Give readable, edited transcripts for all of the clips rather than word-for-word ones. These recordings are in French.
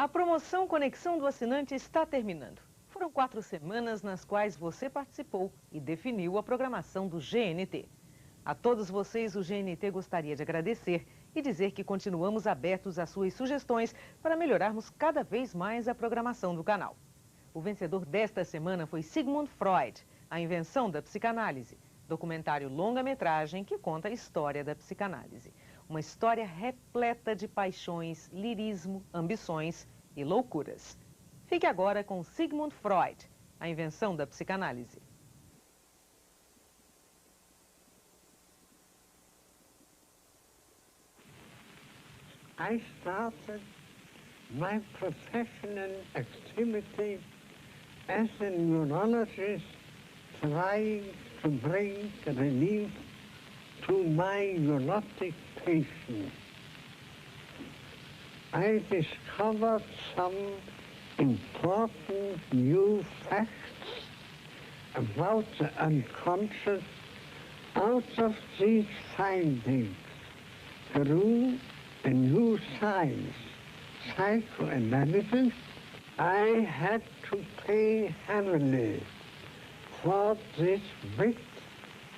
A promoção Conexão do Assinante está terminando. Foram 4 semanas nas quais você participou e definiu a programação do GNT. A todos vocês, o GNT gostaria de agradecer e dizer que continuamos abertos às suas sugestões para melhorarmos cada vez mais a programação do canal. O vencedor desta semana foi Sigmund Freud, A Invenção da Psicanálise, documentário longa-metragem que conta a história da psicanálise. Uma história repleta de paixões, lirismo, ambições e loucuras. Fique agora com Sigmund Freud, A Invenção da Psicanálise. I started my professional activity as a neurologist trying to bring relief to my neurotic patients. I discovered some important new facts about the unconscious. Out of these findings grew a new science, psychoanalysis. I had to pay heavily for this bit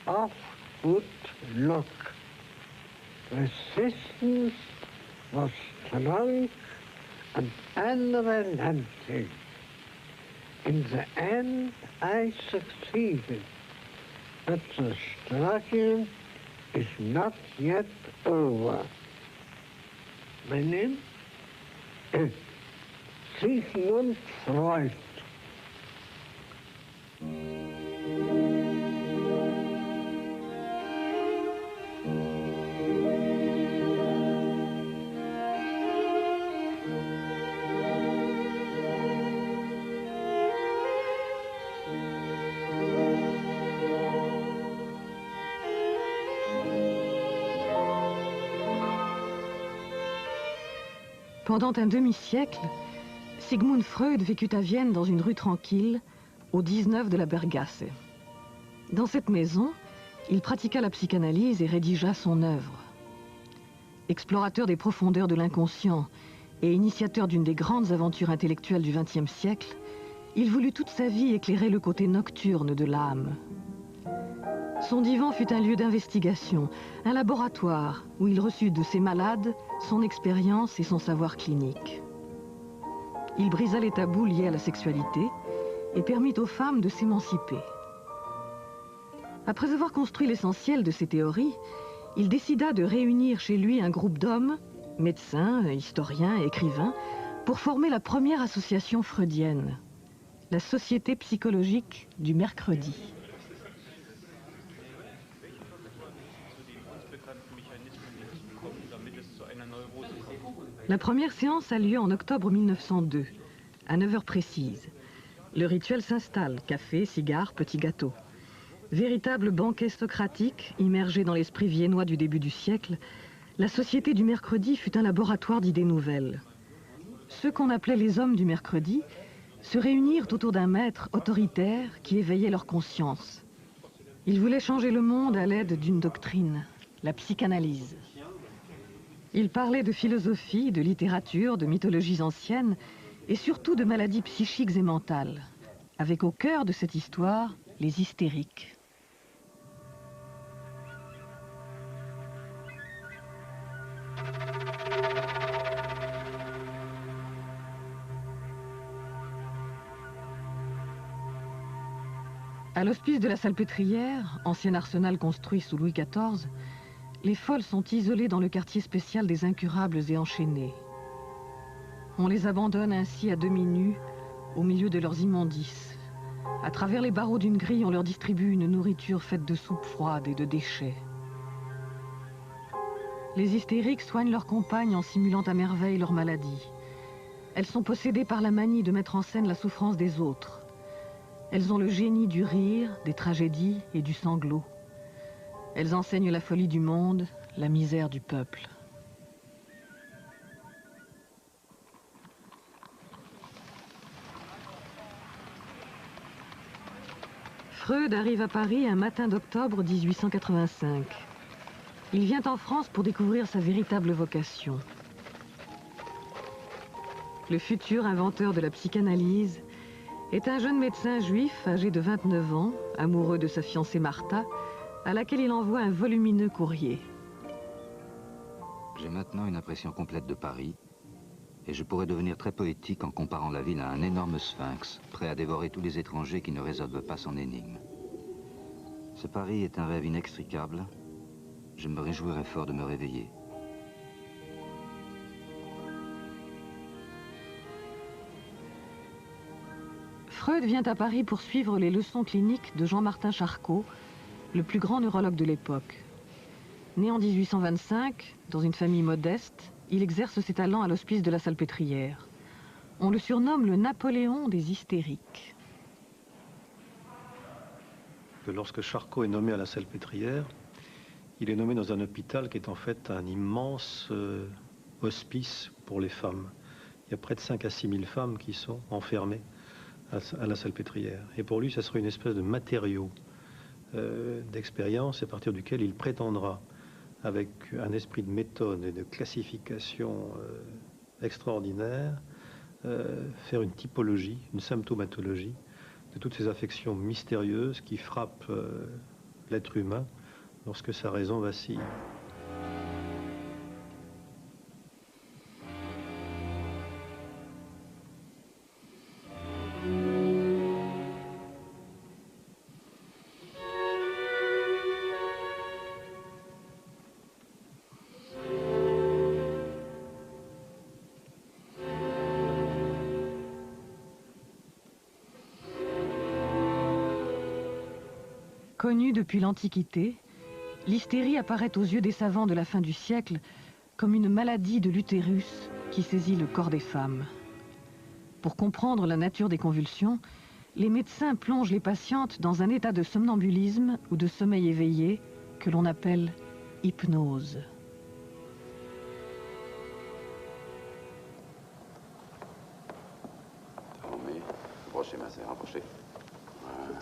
of good luck. Resistance was strong and unrelenting. In the end, I succeeded, but the struggle is not yet over. My name is Sigmund Freud. Pendant un demi-siècle, Sigmund Freud vécut à Vienne dans une rue tranquille, au 19 de la Bergasse. Dans cette maison, il pratiqua la psychanalyse et rédigea son œuvre. Explorateur des profondeurs de l'inconscient et initiateur d'une des grandes aventures intellectuelles du XXe siècle, il voulut toute sa vie éclairer le côté nocturne de l'âme. Son divan fut un lieu d'investigation, un laboratoire où il reçut de ses malades son expérience et son savoir clinique. Il brisa les tabous liés à la sexualité et permit aux femmes de s'émanciper. Après avoir construit l'essentiel de ses théories, il décida de réunir chez lui un groupe d'hommes, médecins, historiens, écrivains, pour former la première association freudienne, la Société psychologique du mercredi. La première séance a lieu en octobre 1902, à 9 heures précises. Le rituel s'installe, café, cigares, petits gâteaux. Véritable banquet socratique, immergé dans l'esprit viennois du début du siècle, la Société du mercredi fut un laboratoire d'idées nouvelles. Ceux qu'on appelait les hommes du mercredi se réunirent autour d'un maître autoritaire qui éveillait leur conscience. Ils voulaient changer le monde à l'aide d'une doctrine, la psychanalyse. Ils parlaient de philosophie, de littérature, de mythologies anciennes et surtout de maladies psychiques et mentales, avec au cœur de cette histoire les hystériques. À l'hospice de la Salpêtrière, ancien arsenal construit sous Louis XIV, les folles sont isolées dans le quartier spécial des incurables et enchaînées. On les abandonne ainsi à demi nus, au milieu de leurs immondices. À travers les barreaux d'une grille, on leur distribue une nourriture faite de soupe froide et de déchets. Les hystériques soignent leurs compagnes en simulant à merveille leur maladie. Elles sont possédées par la manie de mettre en scène la souffrance des autres. Elles ont le génie du rire, des tragédies et du sanglot. Elles enseignent la folie du monde, la misère du peuple. Freud arrive à Paris un matin d'octobre 1885. Il vient en France pour découvrir sa véritable vocation. le futur inventeur de la psychanalyse, est un jeune médecin juif âgé de 29 ans, amoureux de sa fiancée Martha, à laquelle il envoie un volumineux courrier. J'ai maintenant une impression complète de Paris, et je pourrais devenir très poétique en comparant la ville à un énorme sphinx, prêt à dévorer tous les étrangers qui ne résolvent pas son énigme. Ce Paris est un rêve inextricable. Je me réjouirais fort de me réveiller. Freud vient à Paris pour suivre les leçons cliniques de Jean-Martin Charcot, le plus grand neurologue de l'époque. Né en 1825, dans une famille modeste, il exerce ses talents à l'hospice de la Salpêtrière. On le surnomme le Napoléon des hystériques. Lorsque Charcot est nommé à la Salpêtrière, il est nommé dans un hôpital qui est en fait un immense hospice pour les femmes. Il y a près de 5 à 6 000 femmes qui sont enfermées à la Salpêtrière. Et pour lui, ça serait une espèce de matériau d'expérience à partir duquel il prétendra, avec un esprit de méthode et de classification extraordinaire, faire une typologie, une symptomatologie de toutes ces affections mystérieuses qui frappent l'être humain lorsque sa raison vacille. Connue depuis l'Antiquité, l'hystérie apparaît aux yeux des savants de la fin du siècle comme une maladie de l'utérus qui saisit le corps des femmes. Pour comprendre la nature des convulsions, les médecins plongent les patientes dans un état de somnambulisme ou de sommeil éveillé que l'on appelle hypnose. Rapprochez, ma sœur, rapprochez. Voilà.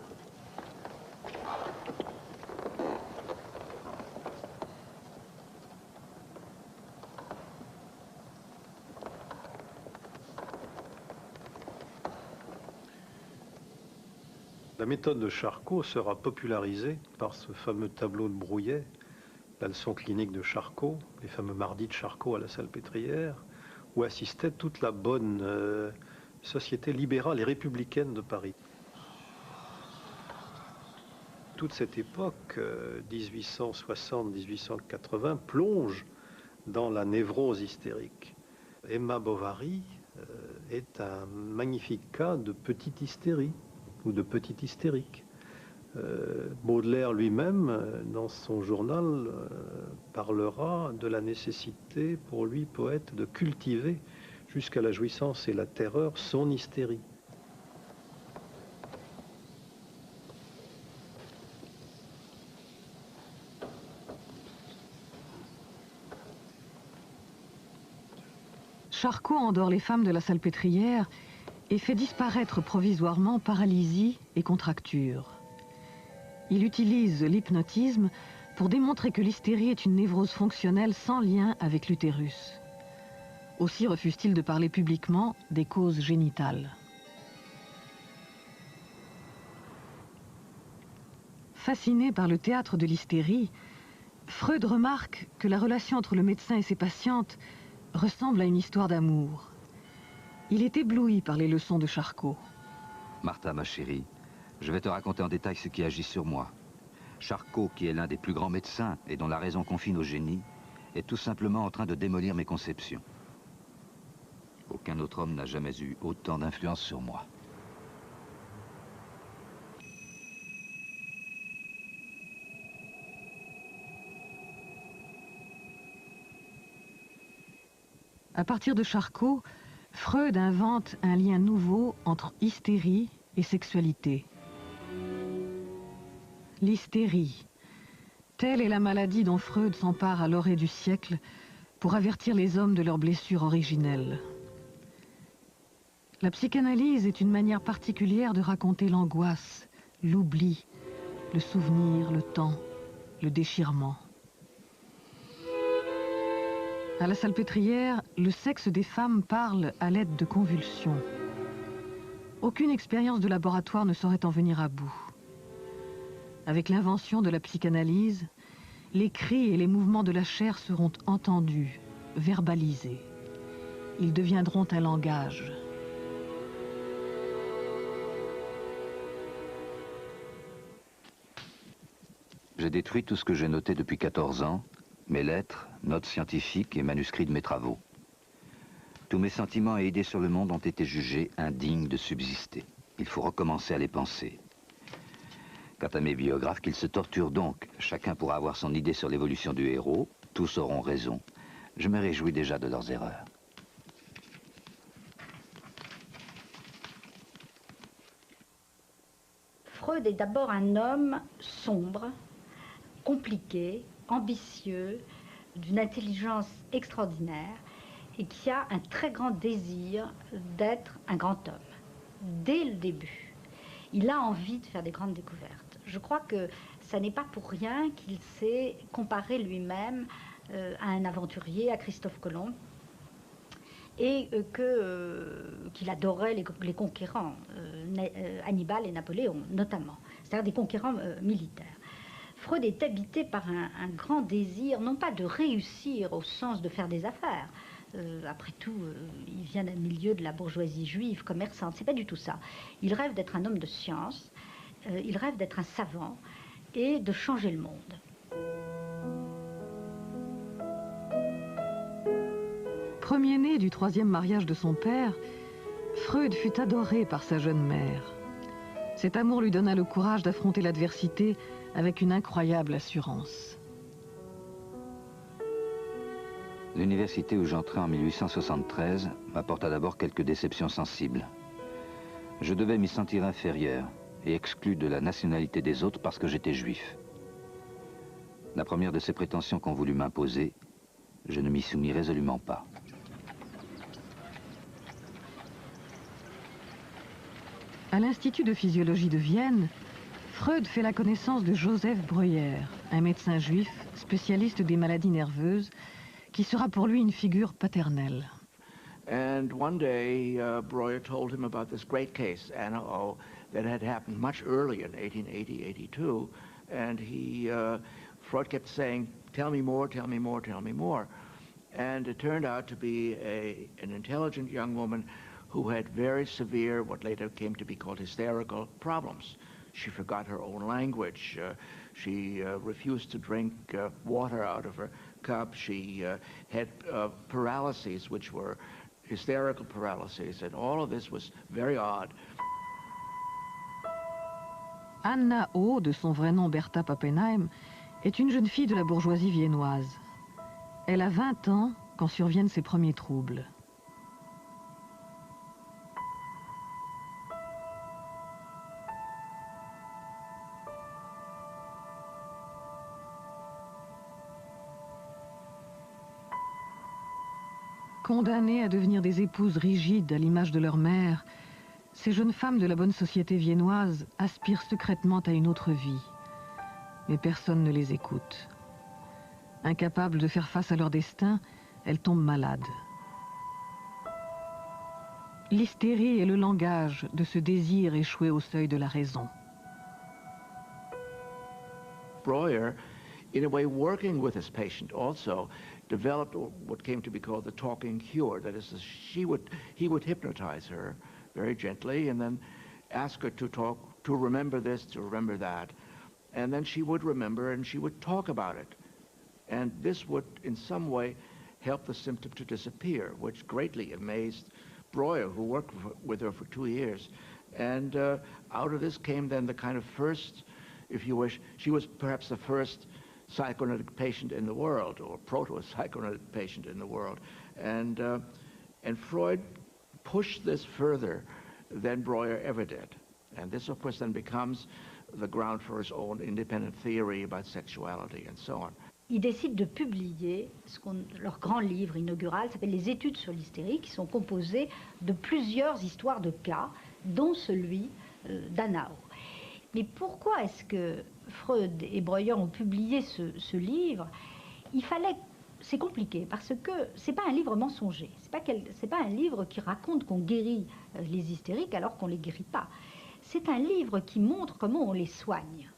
La méthode de Charcot sera popularisée par ce fameux tableau de Brouillet, la leçon clinique de Charcot, les fameux mardis de Charcot à la Salpêtrière, où assistait toute la bonne société libérale et républicaine de Paris. Toute cette époque, 1860-1880, plonge dans la névrose hystérique. Emma Bovary est un magnifique cas de petite hystérie ou de petite hystérique. Baudelaire lui-même, dans son journal, parlera de la nécessité pour lui, poète, de cultiver jusqu'à la jouissance et la terreur son hystérie. Charcot endort les femmes de la Salpêtrière et fait disparaître provisoirement paralysie et contracture. Il utilise l'hypnotisme pour démontrer que l'hystérie est une névrose fonctionnelle sans lien avec l'utérus. Aussi refuse-t-il de parler publiquement des causes génitales. Fasciné par le théâtre de l'hystérie, Freud remarque que la relation entre le médecin et ses patientes ressemble à une histoire d'amour. Il est ébloui par les leçons de Charcot. Martha, ma chérie, je vais te raconter en détail ce qui agit sur moi. Charcot, qui est l'un des plus grands médecins et dont la raison confine au génie, est tout simplement en train de démolir mes conceptions. Aucun autre homme n'a jamais eu autant d'influence sur moi. À partir de Charcot, Freud invente un lien nouveau entre hystérie et sexualité. L'hystérie, telle est la maladie dont Freud s'empare à l'orée du siècle pour avertir les hommes de leurs blessures originelles. La psychanalyse est une manière particulière de raconter l'angoisse, l'oubli, le souvenir, le temps, le déchirement. À la salpêtrière, le sexe des femmes parle à l'aide de convulsions. Aucune expérience de laboratoire ne saurait en venir à bout. Avec l'invention de la psychanalyse, les cris et les mouvements de la chair seront entendus, verbalisés. Ils deviendront un langage. J'ai détruit tout ce que j'ai noté depuis 14 ans, mes lettres, notes scientifiques et manuscrits de mes travaux. Tous mes sentiments et idées sur le monde ont été jugés indignes de subsister. Il faut recommencer à les penser. Quant à mes biographes, qu'ils se torturent donc. Chacun pourra avoir son idée sur l'évolution du héros. Tous auront raison. Je me réjouis déjà de leurs erreurs. Freud est d'abord un homme sombre, compliqué, ambitieux, d'une intelligence extraordinaire et qui a un très grand désir d'être un grand homme. Dès le début, il a envie de faire des grandes découvertes. Je crois que ça n'est pas pour rien qu'il s'est comparé lui-même à un aventurier, à Christophe Colomb, et qu'il adorait les conquérants, Hannibal et Napoléon notamment, c'est-à-dire des conquérants militaires. Freud est habité par un grand désir, non pas de réussir au sens de faire des affaires. Après tout, il vient d'un milieu de la bourgeoisie juive, commerçante, c'est pas du tout ça. Il rêve d'être un homme de science, il rêve d'être un savant et de changer le monde. Premier-né du troisième mariage de son père, Freud fut adoré par sa jeune mère. Cet amour lui donna le courage d'affronter l'adversité avec une incroyable assurance. L'université où j'entrai en 1873 m'apporta d'abord quelques déceptions sensibles. Je devais m'y sentir inférieur et exclu de la nationalité des autres parce que j'étais juif. La première de ces prétentions qu'on voulut m'imposer, je ne m'y soumis résolument pas. À l'Institut de physiologie de Vienne, Freud fait la connaissance de Joseph Breuer, un médecin juif spécialiste des maladies nerveuses, qui sera pour lui une figure paternelle. And one day, Breuer told him about this great case, NO, that had happened much earlier in 1880-82, and Freud kept saying, tell me more, tell me more, tell me more. And it turned out to be an intelligent young woman who had very severe, what later came to be called hysterical problems. She forgot her own language. She refused to drink water out of her cup. She had paralyses, which were hysterical paralyses, and all of this was very odd. Anna O, de son vrai nom Bertha Pappenheim, est une jeune fille de la bourgeoisie viennoise. Elle a 20 ans quand surviennent ses premiers troubles. Condamnées à devenir des épouses rigides à l'image de leur mère, ces jeunes femmes de la bonne société viennoise aspirent secrètement à une autre vie. Mais personne ne les écoute. Incapables de faire face à leur destin, elles tombent malades. L'hystérie est le langage de ce désir échoué au seuil de la raison. Breuer, in a way working with his patient also, developed what came to be called the talking cure. That is, he would hypnotize her very gently and then ask her to talk, to remember this, to remember that. And then she would remember and she would talk about it. And this would in some way help the symptom to disappear, which greatly amazed Breuer, who worked with her for 2 years. And out of this came then the kind of first, if you wish, she was perhaps the first psychoanalytic patient in the world, or proto-psychoanalytic patient in the world. And Freud pushed this further than Breuer ever did. And this, of course, then becomes the ground for his own independent theory about sexuality and so on. Ils décident de publier leur grand livre inaugural, s'appelle Les études sur l'hystérie, qui sont composées de plusieurs histoires de cas, dont celui d'Anna O. Mais pourquoi est-ce que Freud et Breuer ont publié ce livre? Il fallait c'est compliqué parce que c'est pas un livre mensonger. C'est pas un livre qui raconte qu'on guérit les hystériques alors qu'on les guérit pas. C'est un livre qui montre comment on les soigne.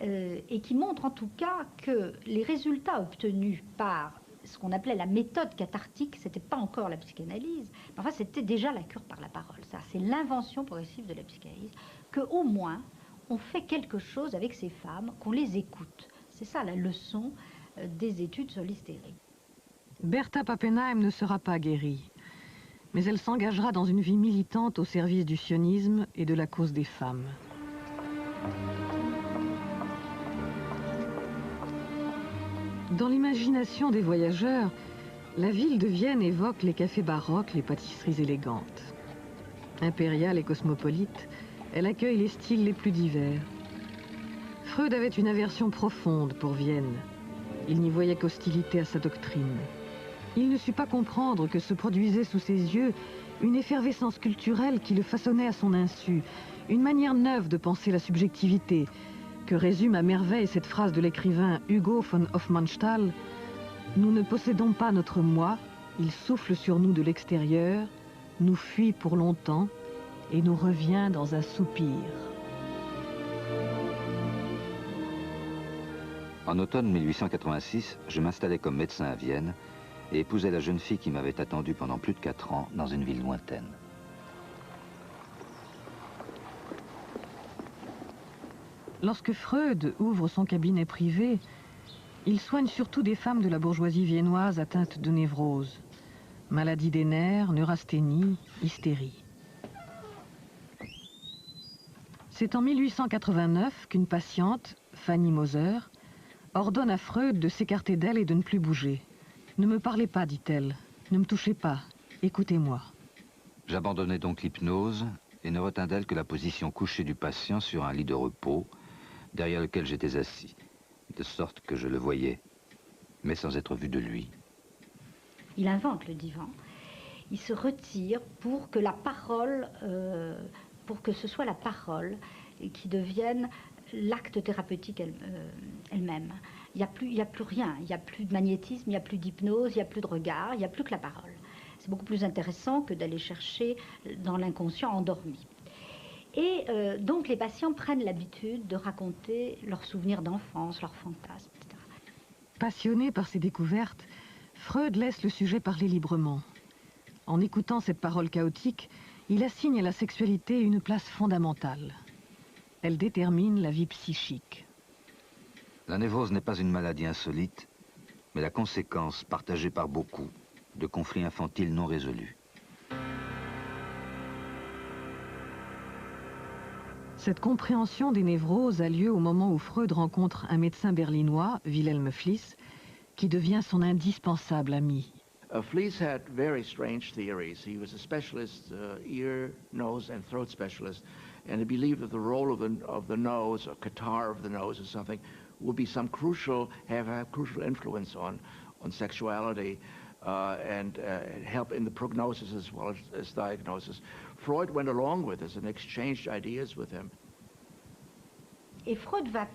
Et qui montre en tout cas que les résultats obtenus par ce qu'on appelait la méthode cathartique, c'était pas encore la psychanalyse, mais enfin c'était déjà la cure par la parole. Ça, c'est l'invention progressive de la psychanalyse, qu'au moins on fait quelque chose avec ces femmes, qu'on les écoute. C'est ça la leçon des études sur l'hystérie. Bertha Pappenheim ne sera pas guérie, mais elle s'engagera dans une vie militante au service du sionisme et de la cause des femmes. Dans l'imagination des voyageurs, la ville de Vienne évoque les cafés baroques, les pâtisseries élégantes. Impériale et cosmopolite, elle accueille les styles les plus divers. Freud avait une aversion profonde pour Vienne. Il n'y voyait qu'hostilité à sa doctrine. Il ne sut pas comprendre que se produisait sous ses yeux une effervescence culturelle qui le façonnait à son insu, une manière neuve de penser la subjectivité, que résume à merveille cette phrase de l'écrivain Hugo von Hofmannsthal: « Nous ne possédons pas notre moi, il souffle sur nous de l'extérieur, nous fuit pour longtemps et nous revient dans un soupir. » En automne 1886, je m'installais comme médecin à Vienne et épousais la jeune fille qui m'avait attendu pendant plus de 4 ans dans une ville lointaine. Lorsque Freud ouvre son cabinet privé, il soigne surtout des femmes de la bourgeoisie viennoise atteintes de névrose, maladie des nerfs, neurasthénie, hystérie. C'est en 1889 qu'une patiente, Fanny Moser, ordonne à Freud de s'écarter d'elle et de ne plus bouger. « Ne me parlez pas, dit-elle, ne me touchez pas, écoutez-moi. » J'abandonnai donc l'hypnose et ne retins d'elle que la position couchée du patient sur un lit de repos, derrière lequel j'étais assis, de sorte que je le voyais, mais sans être vu de lui. Il invente le divan, il se retire pour que la parole, pour que ce soit la parole qui devienne l'acte thérapeutique elle-même. Il n'y a plus rien, il n'y a plus de magnétisme, il n'y a plus d'hypnose, il n'y a plus de regard, il n'y a plus que la parole. C'est beaucoup plus intéressant que d'aller chercher dans l'inconscient endormi. Et donc les patients prennent l'habitude de raconter leurs souvenirs d'enfance, leurs fantasmes, etc. Passionné par ces découvertes, Freud laisse le sujet parler librement. En écoutant cette parole chaotique, il assigne à la sexualité une place fondamentale. Elle détermine la vie psychique. La névrose n'est pas une maladie insolite, mais la conséquence, partagée par beaucoup, de conflits infantiles non résolus. Cette compréhension des névroses a lieu au moment où Freud rencontre un médecin berlinois, Wilhelm Fliess, qui devient son indispensable ami. Fliess had very strange theories. He was a specialist, ear, nose, and throat specialist, and he believed that the role of the nose, or catarrh of the nose or something, would be some crucial influence on sexuality and help in the prognosis as well as diagnosis. Freud went along with this and exchanged ideas with him. Et Freud va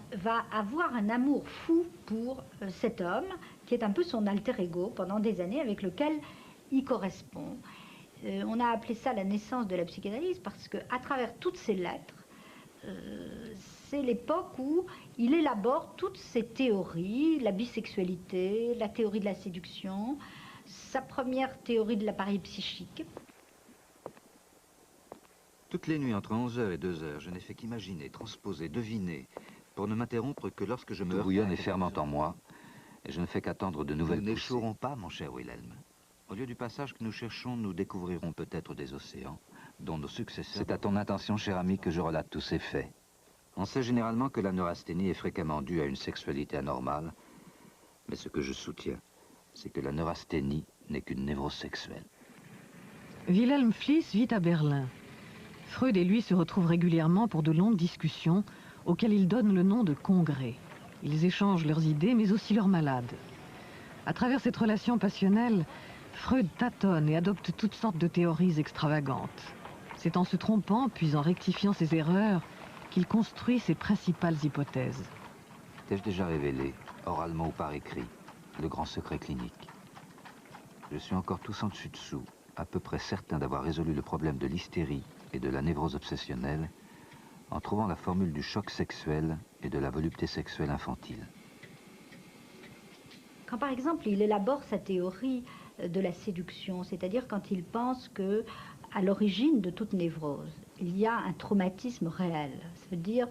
avoir un amour fou pour cet homme, qui est un peu son alter ego pendant des années, avec lequel il correspond. On a appelé ça la naissance de la psychanalyse, parce qu'à travers toutes ces lettres, c'est l'époque où il élabore toutes ces théories, la bisexualité, la théorie de la séduction, sa première théorie de l'appareil psychique. Toutes les nuits, entre 11h et 2h, je n'ai fait qu'imaginer, transposer, deviner, pour ne m'interrompre que lorsque je me bouillonne et fermente en moi, et je ne fais qu'attendre de nouvelles poussées. Nous n'échouerons pas, mon cher Wilhelm. Au lieu du passage que nous cherchons, nous découvrirons peut-être des océans, dont nos successeurs... C'est à ton intention, cher ami, que je relate tous ces faits. On sait généralement que la neurasthénie est fréquemment due à une sexualité anormale, mais ce que je soutiens, c'est que la neurasthénie n'est qu'une névrose sexuelle. Wilhelm Fliess vit à Berlin. Freud et lui se retrouvent régulièrement pour de longues discussions auxquelles ils donnent le nom de congrès. Ils échangent leurs idées mais aussi leurs malades. À travers cette relation passionnelle, Freud tâtonne et adopte toutes sortes de théories extravagantes. C'est en se trompant puis en rectifiant ses erreurs qu'il construit ses principales hypothèses. T'ai-je déjà révélé, oralement ou par écrit, le grand secret clinique. Je suis encore tous en dessus-dessous, à peu près certain d'avoir résolu le problème de l'hystérie et de la névrose obsessionnelle en trouvant la formule du choc sexuel et de la volupté sexuelle infantile. Quand par exemple il élabore sa théorie de la séduction, c'est-à-dire quand il pense que à l'origine de toute névrose, il y a un traumatisme réel. Ça veut dire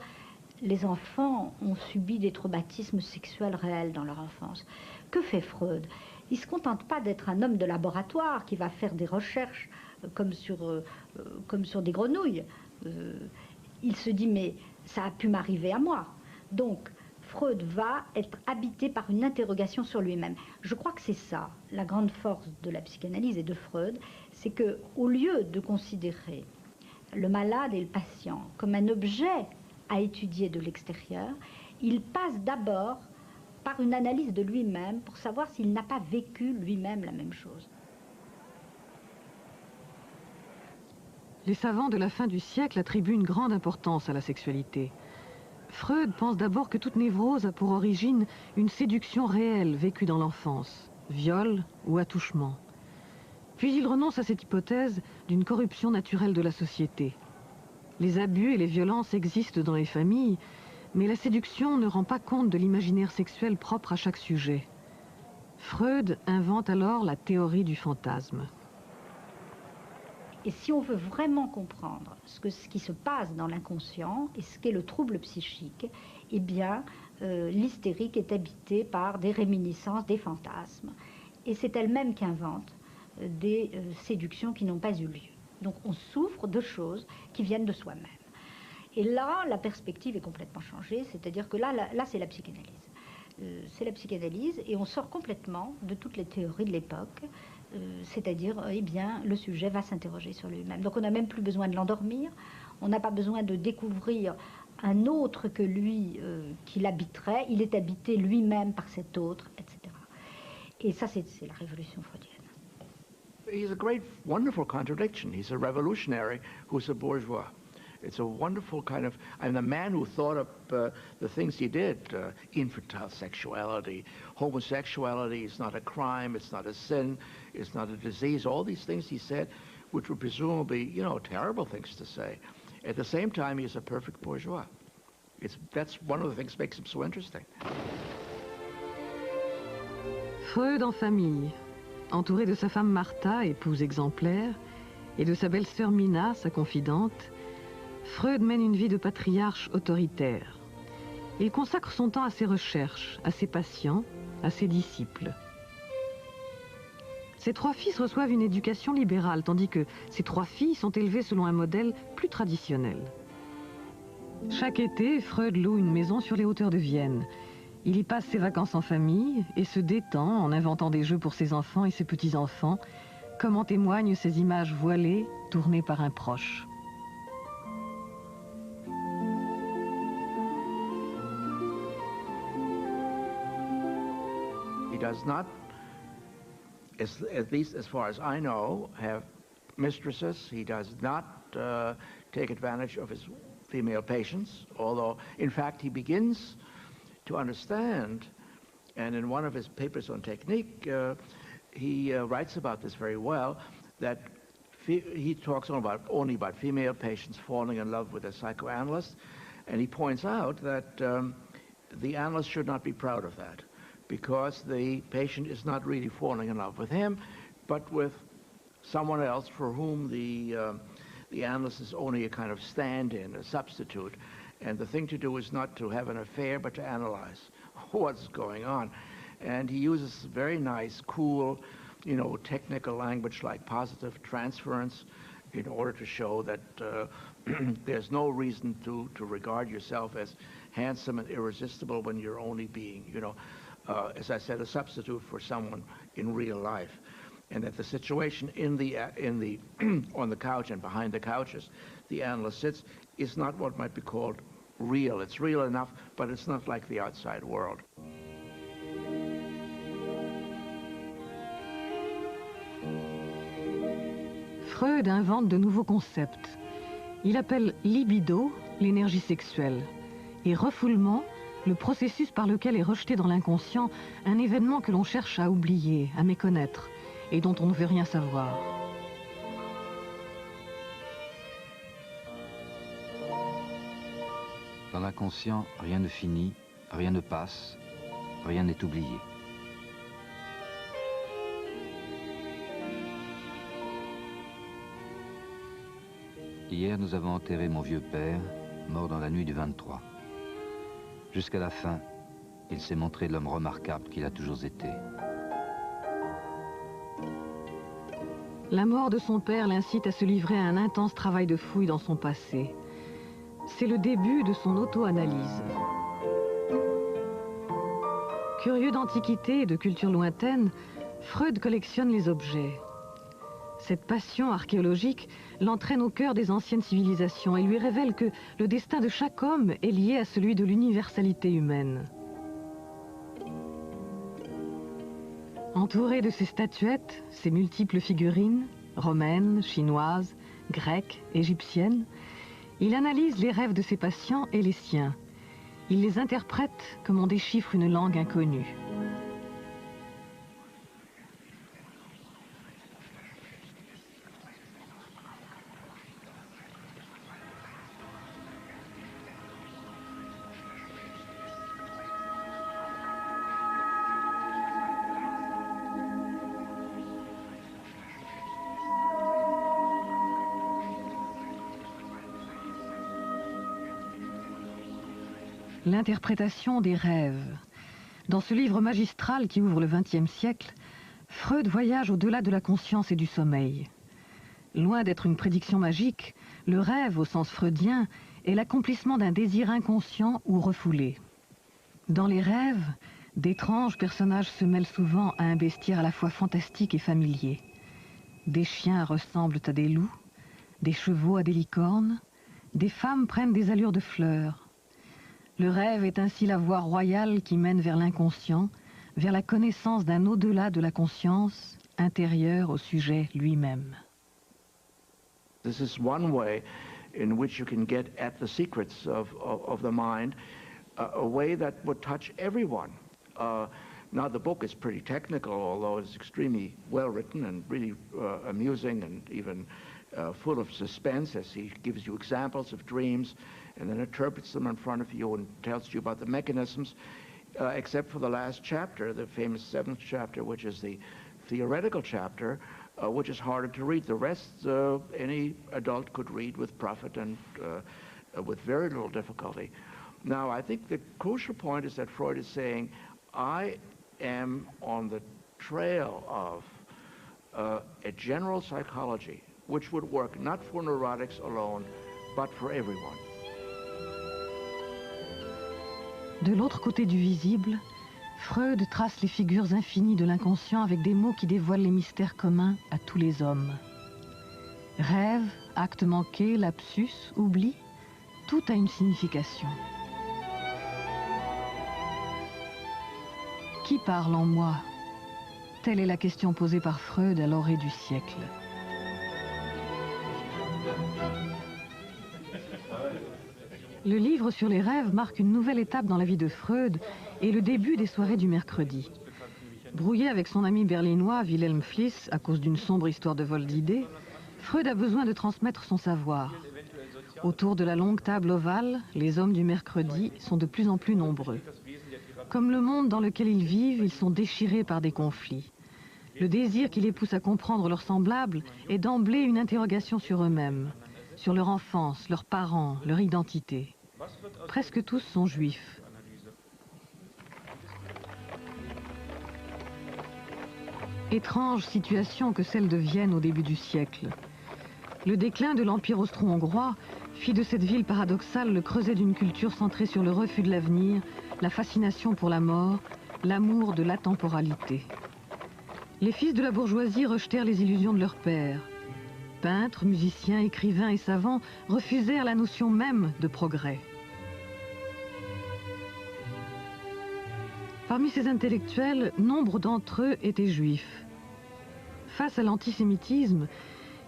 les enfants ont subi des traumatismes sexuels réels dans leur enfance. Que fait Freud? Il ne se contente pas d'être un homme de laboratoire qui va faire des recherches comme sur des grenouilles. Il se dit mais ça a pu m'arriver à moi. Donc Freud va être habité par une interrogation sur lui-même. Je crois que c'est ça, la grande force de la psychanalyse et de Freud, c'est qu'au lieu de considérer le malade et le patient comme un objet à étudier de l'extérieur, il passe d'abord par une analyse de lui-même pour savoir s'il n'a pas vécu lui-même la même chose. Les savants de la fin du siècle attribuent une grande importance à la sexualité. Freud pense d'abord que toute névrose a pour origine une séduction réelle vécue dans l'enfance, viol ou attouchement. Puis il renonce à cette hypothèse d'une corruption naturelle de la société. Les abus et les violences existent dans les familles, mais la séduction ne rend pas compte de l'imaginaire sexuel propre à chaque sujet. Freud invente alors la théorie du fantasme. Et si on veut vraiment comprendre ce qui se passe dans l'inconscient et ce qu'est le trouble psychique, eh bien, l'hystérique est habitée par des réminiscences, des fantasmes. Et c'est elle-même qui invente des séductions qui n'ont pas eu lieu. Donc on souffre de choses qui viennent de soi-même. Et là, la perspective est complètement changée, c'est-à-dire que là c'est la psychanalyse. C'est la psychanalyse et on sort complètement de toutes les théories de l'époque. C'est-à-dire, eh bien, le sujet va s'interroger sur lui-même. Donc on n'a même plus besoin de l'endormir, on n'a pas besoin de découvrir un autre que lui qui l'habiterait, il est habité lui-même par cet autre, etc. Et ça, c'est la révolution freudienne. He's a great, wonderful contradiction. He's a revolutionary who's a bourgeois. It's a wonderful kind of, and the man who thought up the things he did, infantile sexuality, homosexuality is not a crime, it's not a sin, it's not a disease, all these things he said, which were presumably, you know, terrible things to say. At the same time, he's a perfect bourgeois. That's one of the things that makes him so interesting. Freud en famille, entouré de sa femme Martha, épouse exemplaire, et de sa belle-sœur Mina, sa confidente, Freud mène une vie de patriarche autoritaire. Il consacre son temps à ses recherches, à ses patients, à ses disciples. Ses trois fils reçoivent une éducation libérale, tandis que ses trois filles sont élevées selon un modèle plus traditionnel. Chaque été, Freud loue une maison sur les hauteurs de Vienne. Il y passe ses vacances en famille et se détend en inventant des jeux pour ses enfants et ses petits-enfants, comme en témoignent ces images voilées tournées par un proche. He does not, at least as far as I know, have mistresses. He does not take advantage of his female patients, although, in fact, he begins to understand, and in one of his papers on technique, he writes about this very well, that he talks only about female patients falling in love with a psychoanalyst, and he points out that the analyst should not be proud of that, because the patient is not really falling in love with him, but with someone else for whom the analyst is only a kind of stand-in, a substitute. And the thing to do is not to have an affair, but to analyze what's going on. And he uses very nice, cool, you know, technical language like positive transference in order to show that there's no reason to regard yourself as handsome and irresistible when you're only being, you know, as I said, a substitute for someone in real life. And that the situation on the couch and behind the couches the analyst sits is not what might be called real. It's real enough, but it's not like the outside world. Freud invente de nouveaux concepts. Il appelle libido l'énergie sexuelle et refoulement le processus par lequel est rejeté dans l'inconscient un événement que l'on cherche à oublier, à méconnaître, et dont on ne veut rien savoir. Dans l'inconscient, rien ne finit, rien ne passe, rien n'est oublié. Hier, nous avons enterré mon vieux père, mort dans la nuit du 23. Jusqu'à la fin, il s'est montré l'homme remarquable qu'il a toujours été. La mort de son père l'incite à se livrer à un intense travail de fouille dans son passé. C'est le début de son auto-analyse. Curieux d'antiquité et de culture lointaine, Freud collectionne les objets. Cette passion archéologique l'entraîne au cœur des anciennes civilisations et lui révèle que le destin de chaque homme est lié à celui de l'universalité humaine. Entouré de ses statuettes, ses multiples figurines, romaines, chinoises, grecques, égyptiennes, il analyse les rêves de ses patients et les siens. Il les interprète comme on déchiffre une langue inconnue. L'interprétation des rêves. Dans ce livre magistral qui ouvre le XXe siècle, Freud voyage au-delà de la conscience et du sommeil. Loin d'être une prédiction magique, le rêve, au sens freudien, est l'accomplissement d'un désir inconscient ou refoulé. Dans les rêves, d'étranges personnages se mêlent souvent à un bestiaire à la fois fantastique et familier. Des chiens ressemblent à des loups, des chevaux à des licornes, des femmes prennent des allures de fleurs. Le rêve est ainsi la voie royale qui mène vers l'inconscient, vers la connaissance d'un au-delà de la conscience, intérieur au sujet lui-même. This is one way in which you can get at the secrets of the mind, a way that would touch everyone. Now the book is pretty technical, although it's extremely well written and really amusing and even full of suspense, as he gives you examples of dreams and then interprets them in front of you and tells you about the mechanisms, except for the last chapter, the famous 7th chapter, which is the theoretical chapter, which is harder to read. The rest, any adult could read with profit and with very little difficulty. Now, I think the crucial point is that Freud is saying, I am on the trail of a general psychology which would work not for neurotics alone, but for everyone. De l'autre côté du visible, Freud trace les figures infinies de l'inconscient avec des mots qui dévoilent les mystères communs à tous les hommes. Rêve, acte manqué, lapsus, oubli, tout a une signification. Qui parle en moi? Telle est la question posée par Freud à l'orée du siècle. Le livre sur les rêves marque une nouvelle étape dans la vie de Freud et le début des soirées du mercredi. Brouillé avec son ami berlinois Wilhelm Fliess à cause d'une sombre histoire de vol d'idées, Freud a besoin de transmettre son savoir. Autour de la longue table ovale, les hommes du mercredi sont de plus en plus nombreux. Comme le monde dans lequel ils vivent, ils sont déchirés par des conflits. Le désir qui les pousse à comprendre leurs semblables est d'emblée une interrogation sur eux-mêmes, sur leur enfance, leurs parents, leur identité. Presque tous sont juifs. Étrange situation que celle de Vienne au début du siècle. Le déclin de l'Empire austro-hongrois fit de cette ville paradoxale le creuset d'une culture centrée sur le refus de l'avenir, la fascination pour la mort, l'amour de l'atemporalité. Les fils de la bourgeoisie rejetèrent les illusions de leur père. Peintres, musiciens, écrivains et savants refusèrent la notion même de progrès. Parmi ces intellectuels, nombre d'entre eux étaient juifs. Face à l'antisémitisme,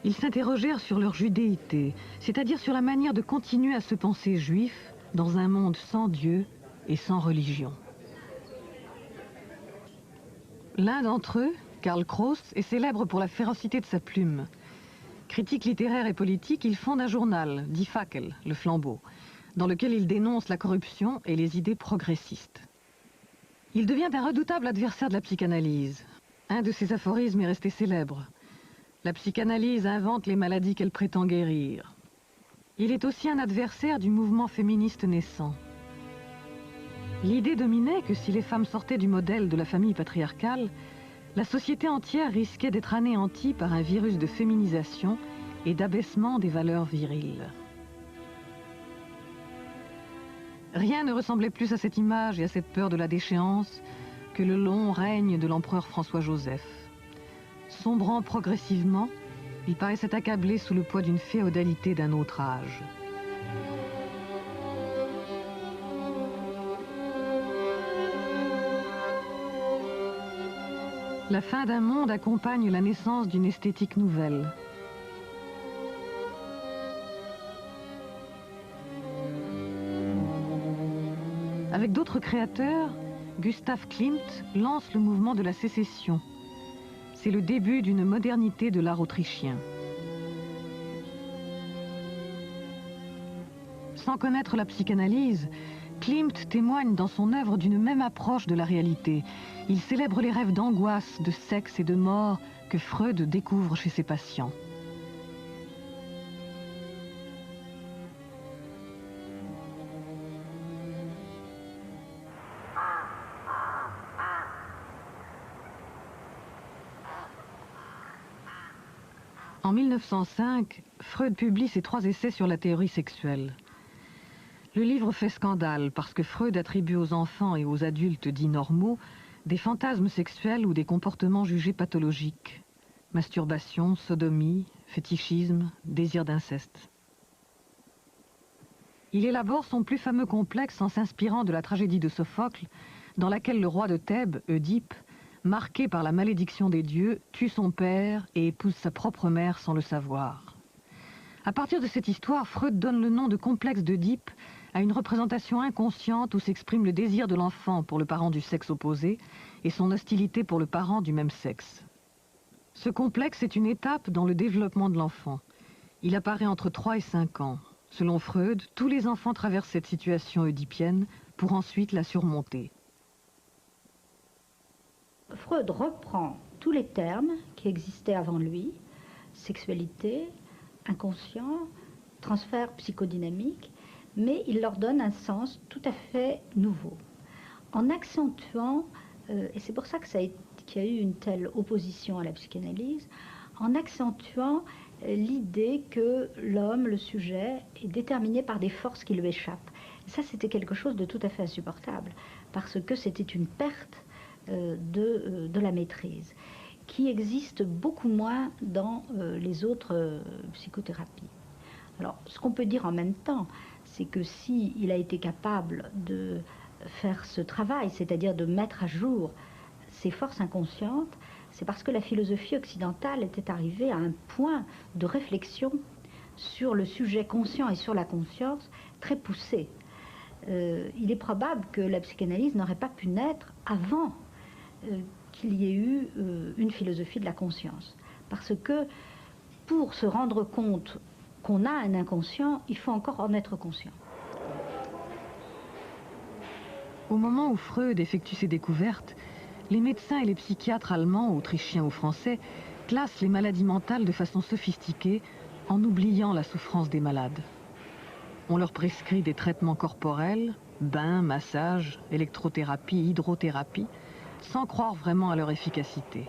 ils s'interrogèrent sur leur judéité, c'est-à-dire sur la manière de continuer à se penser juif dans un monde sans Dieu et sans religion. L'un d'entre eux, Karl Kraus, est célèbre pour la férocité de sa plume. Critique littéraire et politique, il fonde un journal, Die Fackel, le flambeau, dans lequel il dénonce la corruption et les idées progressistes. Il devient un redoutable adversaire de la psychanalyse. Un de ses aphorismes est resté célèbre. La psychanalyse invente les maladies qu'elle prétend guérir. Il est aussi un adversaire du mouvement féministe naissant. L'idée dominait que si les femmes sortaient du modèle de la famille patriarcale, la société entière risquait d'être anéantie par un virus de féminisation et d'abaissement des valeurs viriles. Rien ne ressemblait plus à cette image et à cette peur de la déchéance que le long règne de l'empereur François-Joseph. Sombrant progressivement, il paraissait accablé sous le poids d'une féodalité d'un autre âge. La fin d'un monde accompagne la naissance d'une esthétique nouvelle. Avec d'autres créateurs, Gustav Klimt lance le mouvement de la sécession. C'est le début d'une modernité de l'art autrichien. Sans connaître la psychanalyse, Klimt témoigne dans son œuvre d'une même approche de la réalité. Il célèbre les rêves d'angoisse, de sexe et de mort que Freud découvre chez ses patients. En 1905, Freud publie ses 3 essais sur la théorie sexuelle. Le livre fait scandale parce que Freud attribue aux enfants et aux adultes dits normaux des fantasmes sexuels ou des comportements jugés pathologiques. Masturbation, sodomie, fétichisme, désir d'inceste. Il élabore son plus fameux complexe en s'inspirant de la tragédie de Sophocle, dans laquelle le roi de Thèbes, Oedipe, marqué par la malédiction des dieux, tue son père et épouse sa propre mère sans le savoir. À partir de cette histoire, Freud donne le nom de complexe d'Oedipe à une représentation inconsciente où s'exprime le désir de l'enfant pour le parent du sexe opposé et son hostilité pour le parent du même sexe. Ce complexe est une étape dans le développement de l'enfant. Il apparaît entre 3 et 5 ans. Selon Freud, tous les enfants traversent cette situation oedipienne pour ensuite la surmonter. Freud reprend tous les termes qui existaient avant lui, sexualité, inconscient, transfert psychodynamique, mais il leur donne un sens tout à fait nouveau, en accentuant, et c'est pour ça qu'il y a eu une telle opposition à la psychanalyse, en accentuant l'idée que l'homme, le sujet, est déterminé par des forces qui lui échappent. Et ça, c'était quelque chose de tout à fait insupportable, parce que c'était une perte de la maîtrise, qui existe beaucoup moins dans les autres psychothérapies. Alors, ce qu'on peut dire en même temps, c'est que s'il a été capable de faire ce travail, c'est-à-dire de mettre à jour ses forces inconscientes, c'est parce que la philosophie occidentale était arrivée à un point de réflexion sur le sujet conscient et sur la conscience très poussé. Il est probable que la psychanalyse n'aurait pas pu naître avant qu'il y ait eu une philosophie de la conscience. Parce que pour se rendre compte qu'on a un inconscient, il faut encore en être conscient. Au moment où Freud effectue ses découvertes, les médecins et les psychiatres allemands, autrichiens ou français classent les maladies mentales de façon sophistiquée en oubliant la souffrance des malades. On leur prescrit des traitements corporels, bains, massages, électrothérapie, hydrothérapie, sans croire vraiment à leur efficacité.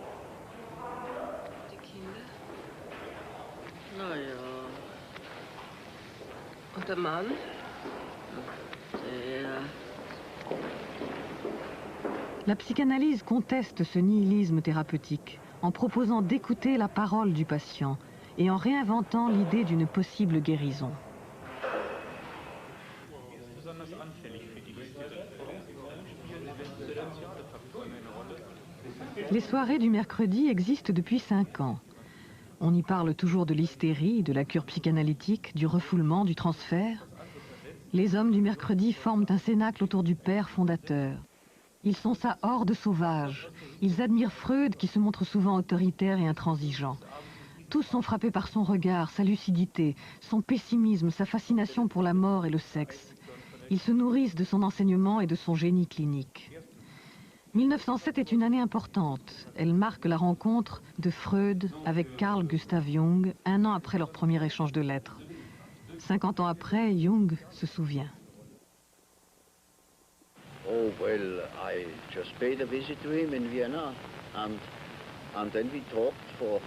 La psychanalyse conteste ce nihilisme thérapeutique en proposant d'écouter la parole du patient et en réinventant l'idée d'une possible guérison. Les soirées du mercredi existent depuis 5 ans. On y parle toujours de l'hystérie, de la cure psychanalytique, du refoulement, du transfert. Les hommes du mercredi forment un cénacle autour du père fondateur. Ils sont sa horde sauvage. Ils admirent Freud qui se montre souvent autoritaire et intransigeant. Tous sont frappés par son regard, sa lucidité, son pessimisme, sa fascination pour la mort et le sexe. Ils se nourrissent de son enseignement et de son génie clinique. 1907 est une année importante. Elle marque la rencontre de Freud avec Carl Gustav Jung, un an après leur premier échange de lettres. 50 ans après, Jung se souvient. Oh, well, I just paid a visit to him in Vienna, and then we talked for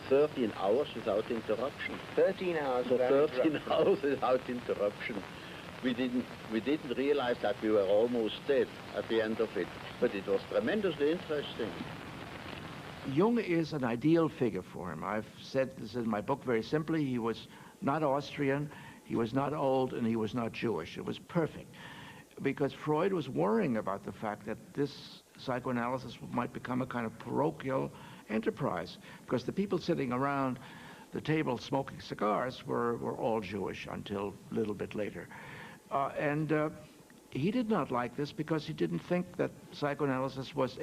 13 hours without interruption. 13 hours For without 13 interruption. hours without interruption. We didn't realize that we were almost dead at the end of it, but it was tremendously interesting. Jung is an ideal figure for him. I've said this in my book very simply. He was not Austrian, he was not old, and he was not Jewish. It was perfect. Because Freud was worrying about the fact that this psychoanalysis might become a kind of parochial enterprise, because the people sitting around the table smoking cigars were all Jewish until a little bit later. He did not like this because he didn't think that psychoanalysis was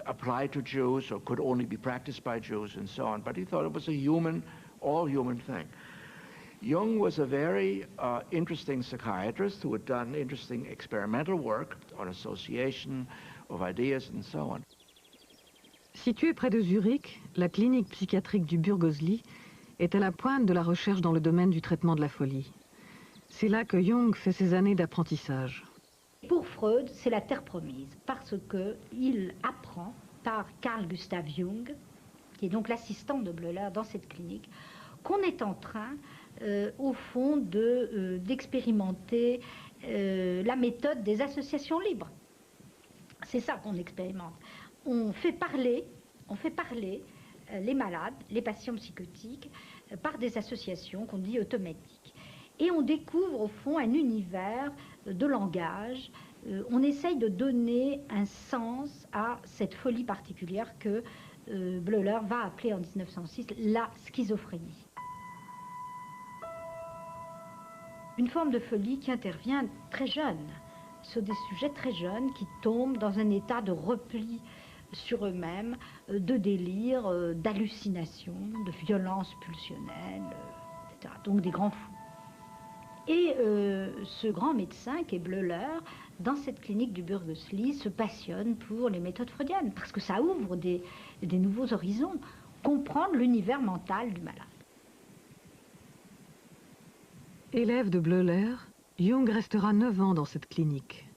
applied to Jews or could only be practiced by Jews and so on, but he thought it was a human, all human thing. Jung was a very interesting psychiatrist who had done interesting experimental work on association of ideas and so on. Située près de Zurich, la clinique psychiatrique du Burgosli est à la pointe de la recherche dans le domaine du traitement de la folie. C'est là que Jung fait ses années d'apprentissage. Pour Freud, c'est la terre promise, parce qu'il apprend par Carl Gustav Jung, qui est donc l'assistant de Bleuler dans cette clinique, qu'on est en train, au fond, d'expérimenter la méthode des associations libres. C'est ça qu'on expérimente. On fait parler les malades, les patients psychotiques, par des associations qu'on dit automatiques. Et on découvre au fond un univers de langage. On essaye de donner un sens à cette folie particulière que Bleuler va appeler en 1906 la schizophrénie. Une forme de folie qui intervient très jeune, sur des sujets très jeunes qui tombent dans un état de repli sur eux-mêmes, de délire, d'hallucination, de violence pulsionnelle, etc. Donc des grands fous. Et ce grand médecin qui est Bleuler, dans cette clinique du Burgosli, se passionne pour les méthodes freudiennes, parce que ça ouvre des nouveaux horizons, comprendre l'univers mental du malade. Élève de Bleuler, Jung restera 9 ans dans cette clinique.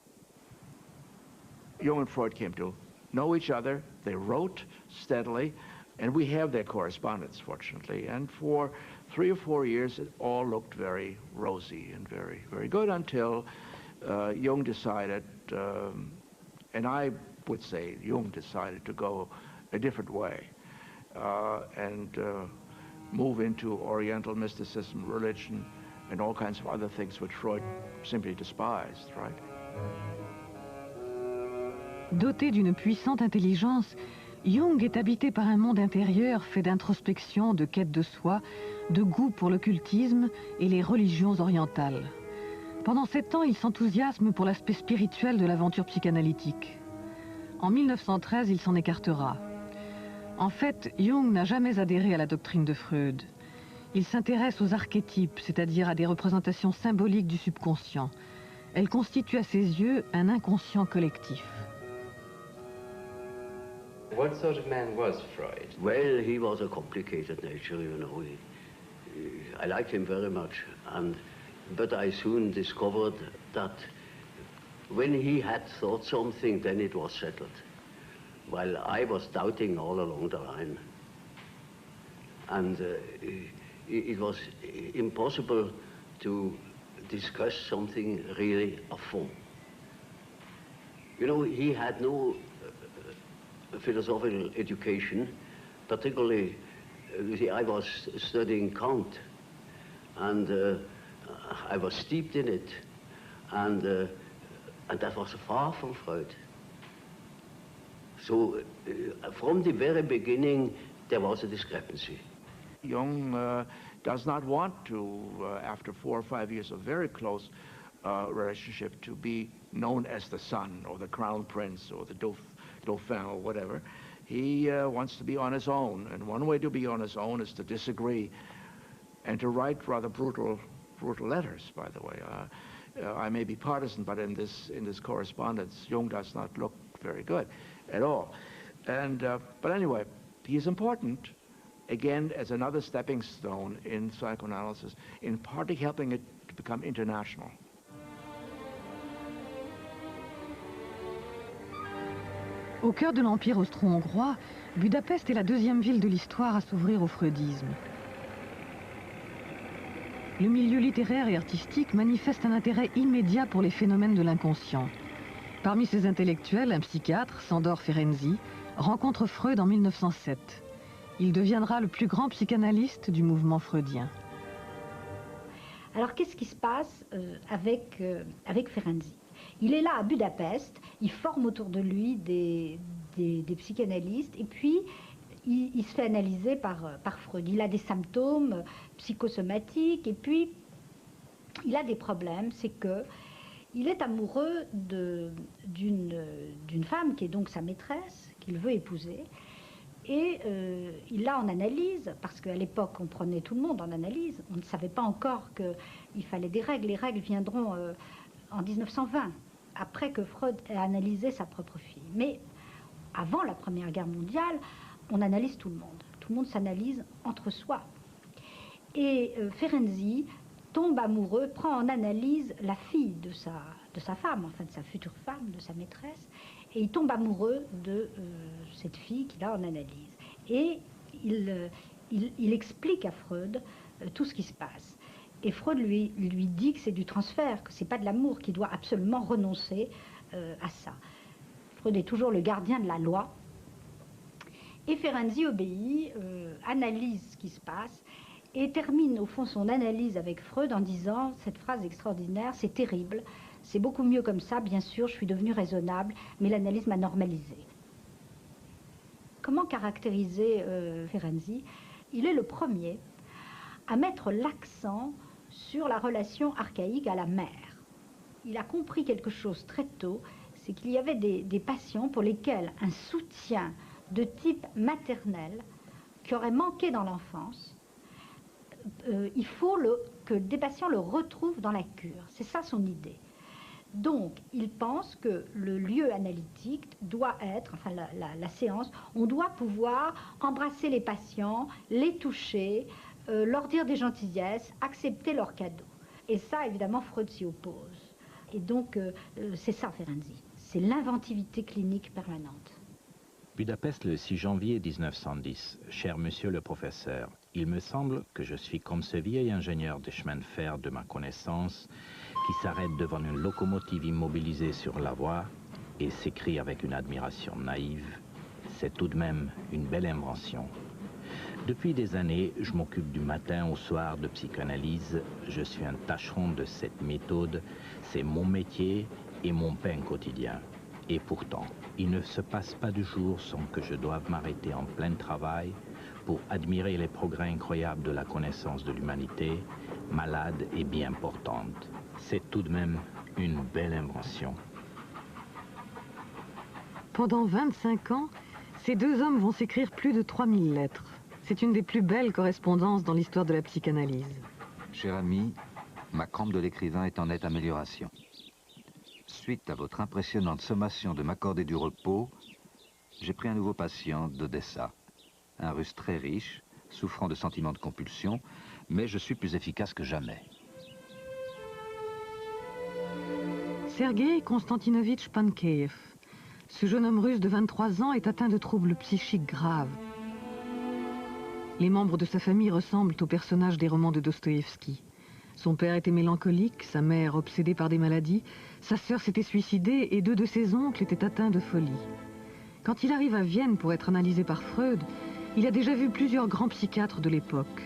Jung and Freud came to know each other. They wrote steadily, and we have their correspondence, fortunately. And for 3 or 4 years, it all looked very rosy and very, very good until Jung decided, and I would say Jung decided to go a different way and move into Oriental mysticism, religion, and all kinds of other things which Freud simply despised, right? Doté d'une puissante intelligence, Jung est habité par un monde intérieur fait d'introspection, de quête de soi, de goût pour l'occultisme et les religions orientales. Pendant 7 ans, il s'enthousiasme pour l'aspect spirituel de l'aventure psychanalytique. En 1913, il s'en écartera. En fait, Jung n'a jamais adhéré à la doctrine de Freud. Il s'intéresse aux archétypes, c'est-à-dire à des représentations symboliques du subconscient. Elles constituent à ses yeux un inconscient collectif. What sort of man was Freud? Well, he was a complicated nature, you know. I liked him very much, but I soon discovered that when he had thought something, then it was settled, while I was doubting all along the line. And it was impossible to discuss something really a fond. You know, he had no philosophical education, particularly, you see, I was studying Kant, and I was steeped in it, and that was far from Freud. So, from the very beginning, there was a discrepancy. Jung does not want to, after 4 or 5 years of very close relationship, to be known as the son or the crown prince or the dauphin or whatever. He wants to be on his own, and one way to be on his own is to disagree and to write rather brutal letters, by the way. I may be partisan, but in this correspondence, Jung does not look very good at all. And but anyway, he is important, again, as another stepping stone in psychoanalysis, in partly helping it to become international. Au cœur de l'Empire austro-hongrois, Budapest est la deuxième ville de l'histoire à s'ouvrir au freudisme. Le milieu littéraire et artistique manifeste un intérêt immédiat pour les phénomènes de l'inconscient. Parmi ses intellectuels, un psychiatre, Sándor Ferenczi, rencontre Freud en 1907. Il deviendra le plus grand psychanalyste du mouvement freudien. Alors qu'est-ce qui se passe avec Ferenczi? Il est là à Budapest, il forme autour de lui des psychanalystes, et puis il se fait analyser par Freud. Il a des symptômes psychosomatiques, et puis il a des problèmes. C'est que il est amoureux d'une femme qui est donc sa maîtresse, qu'il veut épouser, et il l'a en analyse, parce qu'à l'époque on prenait tout le monde en analyse. On ne savait pas encore qu'il fallait des règles. Les règles viendront en 1920, après que Freud ait analysé sa propre fille. Mais avant la Première Guerre mondiale, on analyse tout le monde. Tout le monde s'analyse entre soi. Et Ferenczi tombe amoureux, prend en analyse la fille de sa femme, enfin de sa future femme, de sa maîtresse, et il tombe amoureux de cette fille qu'il a en analyse. Et il explique à Freud tout ce qui se passe. Et Freud lui dit que c'est du transfert, que c'est pas de l'amour, qu'il doit absolument renoncer à ça. Freud est toujours le gardien de la loi. Et Ferenczi obéit, analyse ce qui se passe, et termine au fond son analyse avec Freud en disant cette phrase extraordinaire: c'est terrible, c'est beaucoup mieux comme ça, bien sûr, je suis devenu raisonnable, mais l'analyse m'a normalisé. Comment caractériser Ferenczi? Il est le premier à mettre l'accent sur la relation archaïque à la mère. Il a compris quelque chose très tôt, c'est qu'il y avait des patients pour lesquels un soutien de type maternel qui aurait manqué dans l'enfance, il faut que des patients le retrouvent dans la cure. C'est ça son idée. Donc, il pense que le lieu analytique doit être, enfin la séance, on doit pouvoir embrasser les patients, les toucher, leur dire des gentillesses, accepter leurs cadeaux. Et ça, évidemment, Freud s'y oppose. Et donc, c'est ça, Ferenczi. C'est l'inventivité clinique permanente. Budapest, le 6 janvier 1910. Cher monsieur le professeur, il me semble que je suis comme ce vieil ingénieur des chemins de fer de ma connaissance qui s'arrête devant une locomotive immobilisée sur la voie et s'écrie avec une admiration naïve: c'est tout de même une belle invention. Depuis des années, je m'occupe du matin au soir de psychanalyse. Je suis un tâcheron de cette méthode. C'est mon métier et mon pain quotidien. Et pourtant, il ne se passe pas de jour sans que je doive m'arrêter en plein travail pour admirer les progrès incroyables de la connaissance de l'humanité, malade et bien portante. C'est tout de même une belle invention. Pendant 25 ans, ces deux hommes vont s'écrire plus de 3000 lettres. C'est une des plus belles correspondances dans l'histoire de la psychanalyse. Cher ami, ma crampe de l'écrivain est en nette amélioration. Suite à votre impressionnante sommation de m'accorder du repos, j'ai pris un nouveau patient d'Odessa. Un Russe très riche, souffrant de sentiments de compulsion, mais je suis plus efficace que jamais. Sergei Konstantinovitch Pankeev. Ce jeune homme russe de 23 ans est atteint de troubles psychiques graves. Les membres de sa famille ressemblent aux personnages des romans de Dostoïevski. Son père était mélancolique, sa mère obsédée par des maladies, sa sœur s'était suicidée et deux de ses oncles étaient atteints de folie. Quand il arrive à Vienne pour être analysé par Freud, il a déjà vu plusieurs grands psychiatres de l'époque.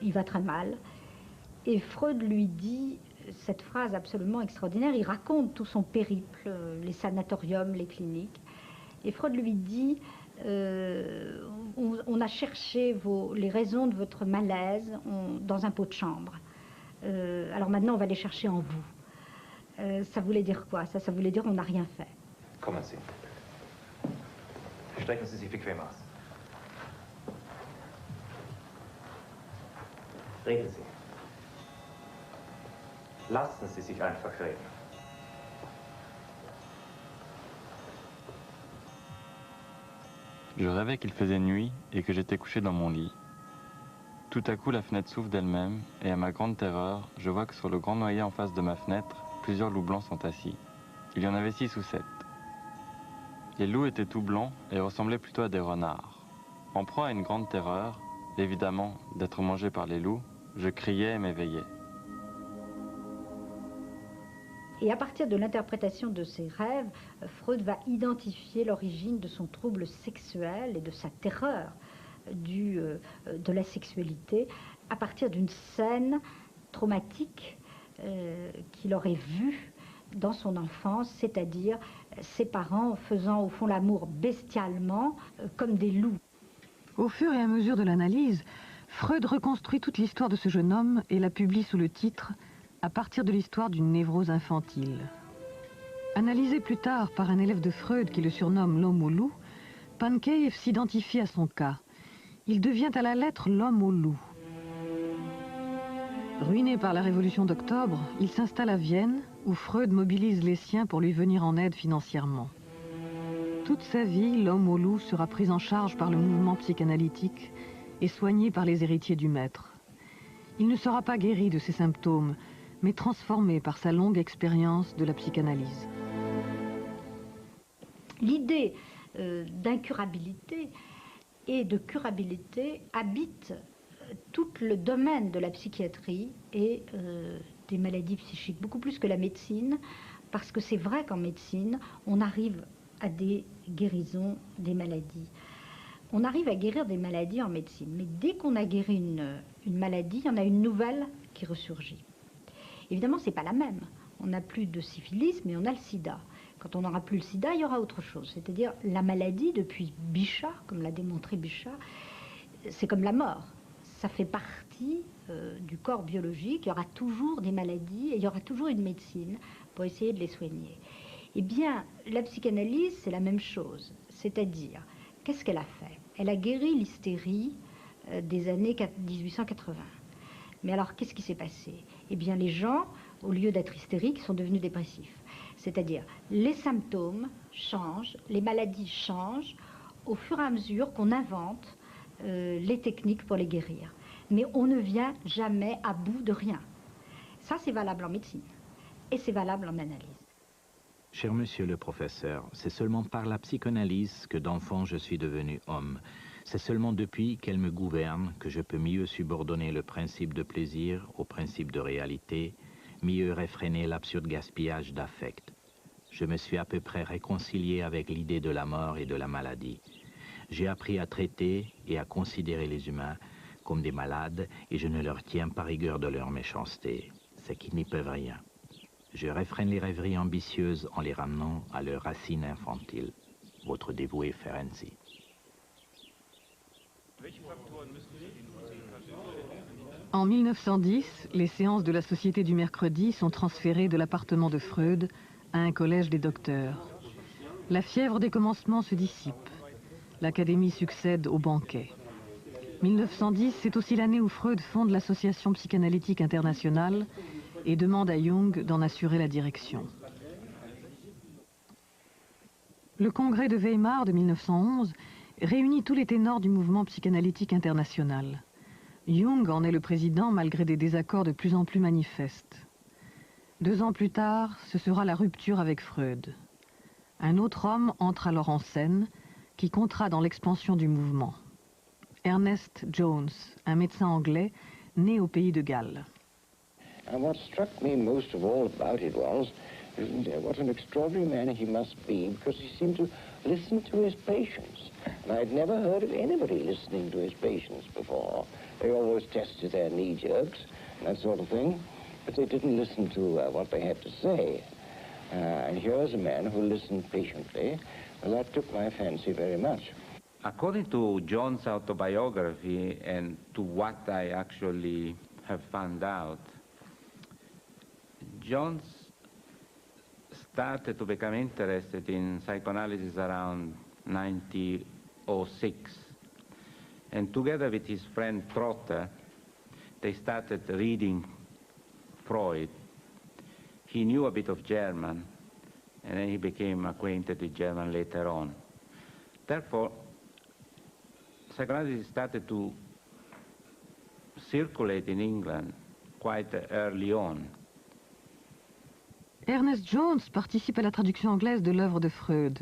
Il va très mal et Freud lui dit cette phrase absolument extraordinaire. Il raconte tout son périple, les sanatoriums, les cliniques. Et Freud lui dit on a cherché les raisons de votre malaise dans un pot de chambre. Alors maintenant, on va les chercher en vous. Ça voulait dire quoi? Ça voulait dire on n'a rien fait. Kommen Sie. Strecken Sie sich bequem aus. Reden Sie. Lassen Sie sich einfach reden. Je rêvais qu'il faisait nuit et que j'étais couché dans mon lit. Tout à coup, la fenêtre s'ouvre d'elle-même et à ma grande terreur, je vois que sur le grand noyer en face de ma fenêtre, plusieurs loups blancs sont assis. Il y en avait 6 ou 7. Les loups étaient tout blancs et ressemblaient plutôt à des renards. En proie à une grande terreur, évidemment d'être mangé par les loups, je criais et m'éveillais. Et à partir de l'interprétation de ces rêves, Freud va identifier l'origine de son trouble sexuel et de sa terreur de la sexualité à partir d'une scène traumatique qu'il aurait vue dans son enfance, c'est-à-dire ses parents faisant au fond l'amour bestialement comme des loups. Au fur et à mesure de l'analyse, Freud reconstruit toute l'histoire de ce jeune homme et la publie sous le titre « À partir de l'histoire d'une névrose infantile ». Analysé plus tard par un élève de Freud qui le surnomme l'homme au loup, Pankeïev s'identifie à son cas. Il devient à la lettre l'homme au loup. Ruiné par la Révolution d'Octobre, il s'installe à Vienne, où Freud mobilise les siens pour lui venir en aide financièrement. Toute sa vie, l'homme au loup sera pris en charge par le mouvement psychanalytique et soigné par les héritiers du maître. Il ne sera pas guéri de ses symptômes, mais transformé par sa longue expérience de la psychanalyse. L'idée d'incurabilité et de curabilité habite tout le domaine de la psychiatrie et des maladies psychiques, beaucoup plus que la médecine, parce que c'est vrai qu'en médecine, on arrive à des guérisons des maladies. On arrive à guérir des maladies en médecine, mais dès qu'on a guéri une maladie, il y en a une nouvelle qui ressurgit. Évidemment, ce n'est pas la même. On n'a plus de syphilis, mais on a le sida. Quand on n'aura plus le sida, il y aura autre chose. C'est-à-dire, la maladie, depuis Bichat, comme l'a démontré Bichat, c'est comme la mort. Ça fait partie du corps biologique. Il y aura toujours des maladies et il y aura toujours une médecine pour essayer de les soigner. Eh bien, la psychanalyse, c'est la même chose. C'est-à-dire, qu'est-ce qu'elle a fait? Elle a guéri l'hystérie des années 1880. Mais alors, qu'est-ce qui s'est passé? Eh bien, les gens, au lieu d'être hystériques, sont devenus dépressifs. C'est-à-dire, les symptômes changent, les maladies changent au fur et à mesure qu'on invente les techniques pour les guérir. Mais on ne vient jamais à bout de rien. Ça, c'est valable en médecine et c'est valable en analyse. Cher monsieur le professeur, c'est seulement par la psychanalyse que d'enfant je suis devenu homme. C'est seulement depuis qu'elle me gouverne que je peux mieux subordonner le principe de plaisir au principe de réalité, mieux réfréner l'absurde gaspillage d'affect. Je me suis à peu près réconcilié avec l'idée de la mort et de la maladie. J'ai appris à traiter et à considérer les humains comme des malades et je ne leur tiens par rigueur de leur méchanceté, c'est qu'ils n'y peuvent rien. Je réfrène les rêveries ambitieuses en les ramenant à leurs racines infantiles. Votre dévoué Ferenczi. En 1910, les séances de la Société du mercredi sont transférées de l'appartement de Freud à un collège des docteurs. La fièvre des commencements se dissipe. L'académie succède au banquet. 1910, c'est aussi l'année où Freud fonde l'Association psychanalytique internationale et demande à Jung d'en assurer la direction. Le congrès de Weimar de 1911 réunit tous les ténors du mouvement psychanalytique international. Jung en est le président malgré des désaccords de plus en plus manifestes. 2 ans plus tard, ce sera la rupture avec Freud. Un autre homme entre alors en scène qui comptera dans l'expansion du mouvement. Ernest Jones, un médecin anglais né au pays de Galles. And what struck me most of all about it was what an extraordinary man he must be, because he seemed to listen to his patients. And I'd never heard of anybody listening to his patients before. They always tested their knee jerks, that sort of thing, but they didn't listen to what they had to say. And here's a man who listened patiently. Well, that took my fancy very much. According to Jones' autobiography and to what I actually have found out, Jones started to become interested in psychoanalysis around 1906. And together with his friend Trotter, they started reading Freud. He knew a bit of German, and then he became acquainted with German later on. Therefore, psychoanalysis started to circulate in England quite early on. Ernest Jones participe à la traduction anglaise de l'œuvre de Freud.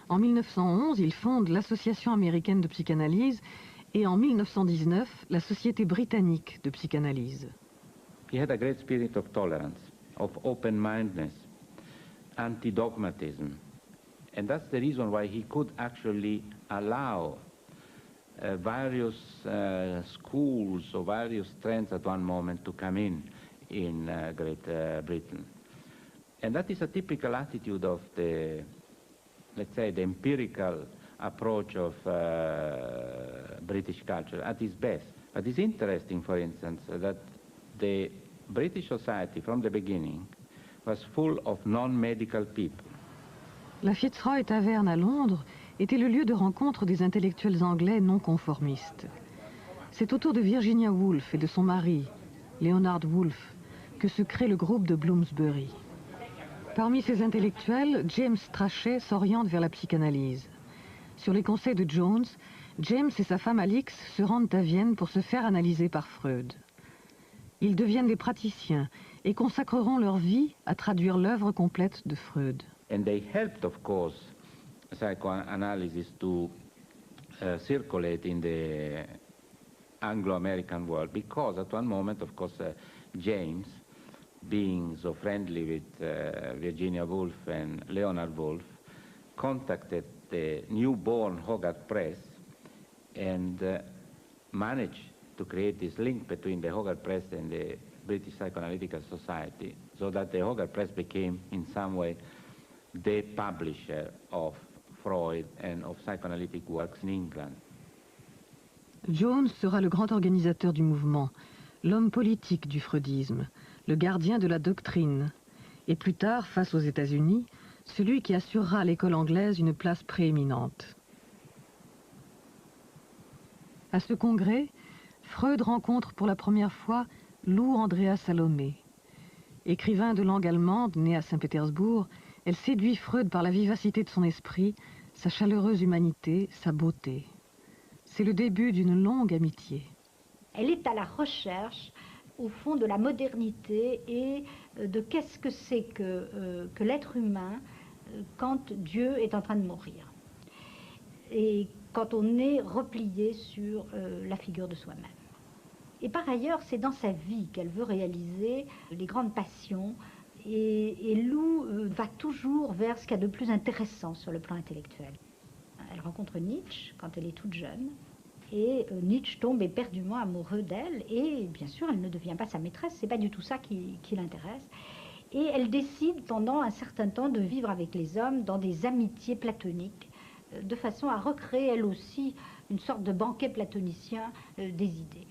En 1911, il fonde l'Association américaine de psychanalyse et en 1919, la Société britannique de psychanalyse. He had a great spirit of tolerance, of open-mindedness, anti-dogmatism. And that's the reason why he could actually allow various schools or various trends at one moment to come in Great Britain. And that is a typical attitude of the, let's say, the empirical approach of British culture at its best. But it's interesting, for instance, that the British society from the beginning was full of non-medical people. La Fitzroy Tavern à Londres était le lieu de rencontre des intellectuels anglais non conformistes. C'est autour de Virginia Woolf et de son mari, Leonard Woolf, que se crée le groupe de Bloomsbury. Parmi ces intellectuels, James Strachey s'oriente vers la psychanalyse. Sur les conseils de Jones, James et sa femme Alix se rendent à Vienne pour se faire analyser par Freud. Ils deviennent des praticiens et consacreront leur vie à traduire l'œuvre complète de Freud. And they helped, of course, psychoanalysis to circulate in the Anglo-American world, because at one moment, of course, James, being so friendly with Virginia Woolf and Leonard Woolf, contacted the newborn Hogarth Press and managed to create this link between the Hogarth Press and the British Psychoanalytical Society, so that the Hogarth Press became, in some way, the publisher of Freud and of psychoanalytic works in England. Jones sera le grand organisateur du mouvement, l'homme politique du freudisme, le gardien de la doctrine, et plus tard, face aux États-Unis, celui qui assurera à l'école anglaise une place prééminente. À ce congrès, Freud rencontre pour la première fois Lou Andrea Salomé. Écrivain de langue allemande, né à Saint-Pétersbourg, elle séduit Freud par la vivacité de son esprit, sa chaleureuse humanité, sa beauté. C'est le début d'une longue amitié. Elle est à la recherche, au fond, de la modernité et de qu'est-ce que c'est que l'être humain quand Dieu est en train de mourir. Et quand on est replié sur la figure de soi-même. Et par ailleurs, c'est dans sa vie qu'elle veut réaliser les grandes passions. Et Lou va toujours vers ce qu'il y a de plus intéressant sur le plan intellectuel. Elle rencontre Nietzsche quand elle est toute jeune. Et Nietzsche tombe éperdument amoureux d'elle. Et bien sûr, elle ne devient pas sa maîtresse. C'est pas du tout ça qui l'intéresse. Et elle décide pendant un certain temps de vivre avec les hommes dans des amitiés platoniques, de façon à recréer elle aussi une sorte de banquet platonicien des idées.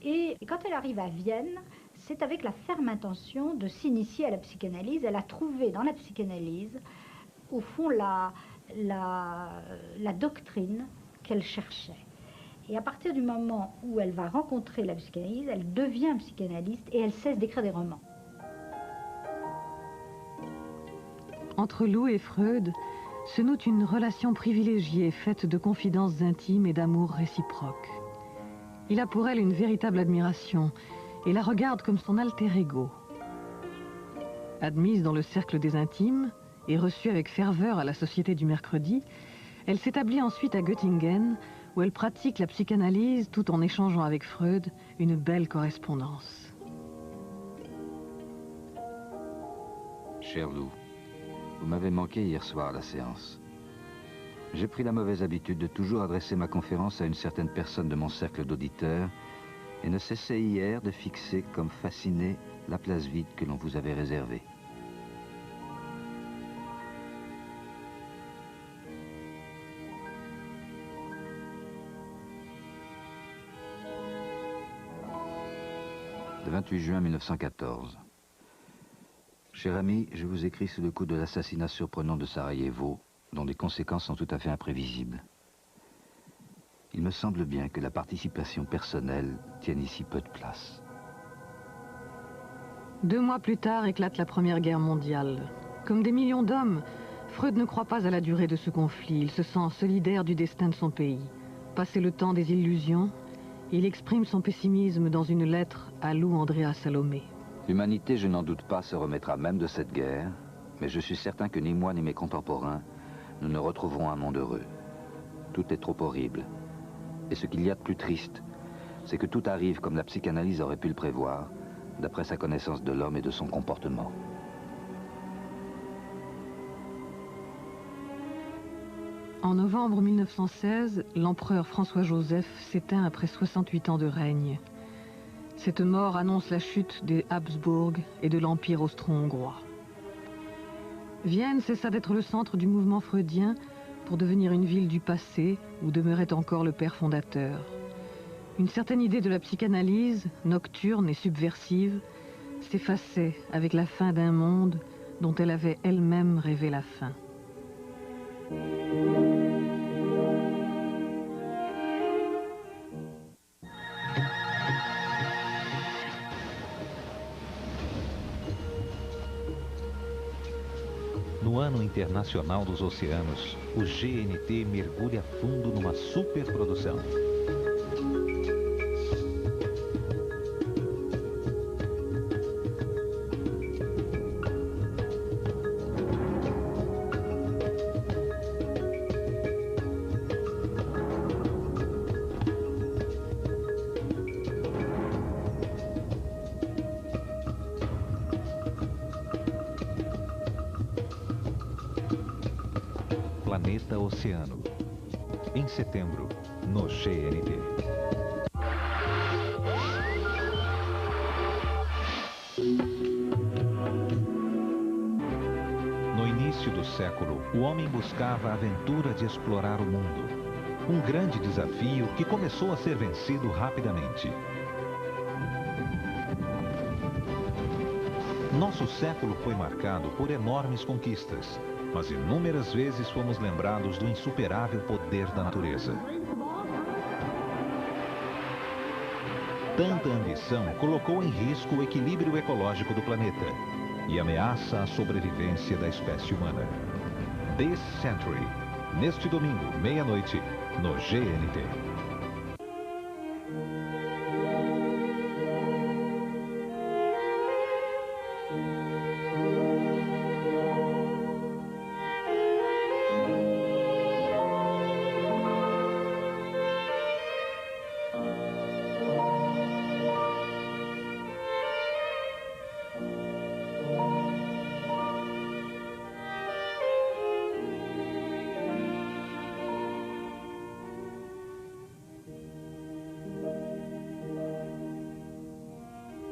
Et quand elle arrive à Vienne, c'est avec la ferme intention de s'initier à la psychanalyse. Elle a trouvé dans la psychanalyse, au fond, la doctrine qu'elle cherchait. Et à partir du moment où elle va rencontrer la psychanalyse, elle devient psychanalyste et elle cesse d'écrire des romans. Entre Lou et Freud se noue une relation privilégiée faite de confidences intimes et d'amour réciproque. Il a pour elle une véritable admiration et la regarde comme son alter ego. Admise dans le cercle des intimes et reçue avec ferveur à la Société du mercredi, elle s'établit ensuite à Göttingen où elle pratique la psychanalyse tout en échangeant avec Freud une belle correspondance. Cher Lou, vous m'avez manqué hier soir à la séance. J'ai pris la mauvaise habitude de toujours adresser ma conférence à une certaine personne de mon cercle d'auditeurs et ne cessais hier de fixer comme fasciné la place vide que l'on vous avait réservée. Le 28 juin 1914. Cher ami, je vous écris sous le coup de l'assassinat surprenant de Sarajevo, dont les conséquences sont tout à fait imprévisibles. Il me semble bien que la participation personnelle tienne ici peu de place. 2 mois plus tard éclate la Première Guerre mondiale. Comme des millions d'hommes, Freud ne croit pas à la durée de ce conflit. Il se sent solidaire du destin de son pays. Passé le temps des illusions, il exprime son pessimisme dans une lettre à Lou Andrea Salomé. L'humanité, je n'en doute pas, se remettra même de cette guerre, mais je suis certain que ni moi ni mes contemporains, nous ne retrouverons un monde heureux. Tout est trop horrible. Et ce qu'il y a de plus triste, c'est que tout arrive comme la psychanalyse aurait pu le prévoir, d'après sa connaissance de l'homme et de son comportement. En novembre 1916, l'empereur François-Joseph s'éteint après 68 ans de règne. Cette mort annonce la chute des Habsbourg et de l'Empire austro-hongrois. Vienne cessa d'être le centre du mouvement freudien pour devenir une ville du passé où demeurait encore le père fondateur. Une certaine idée de la psychanalyse, nocturne et subversive, s'effaçait avec la fin d'un monde dont elle avait elle-même rêvé la fin. No Ano Internacional dos Oceanos, o GNT mergulha fundo numa superprodução. Planeta Oceano. Em setembro, no GNT. No início do século, o homem buscava a aventura de explorar o mundo. Um grande desafio que começou a ser vencido rapidamente. Nosso século foi marcado por enormes conquistas, mas inúmeras vezes fomos lembrados do insuperável poder da natureza. Tanta ambição colocou em risco o equilíbrio ecológico do planeta e ameaça a sobrevivência da espécie humana. This Century, neste domingo, meia-noite, no GNT.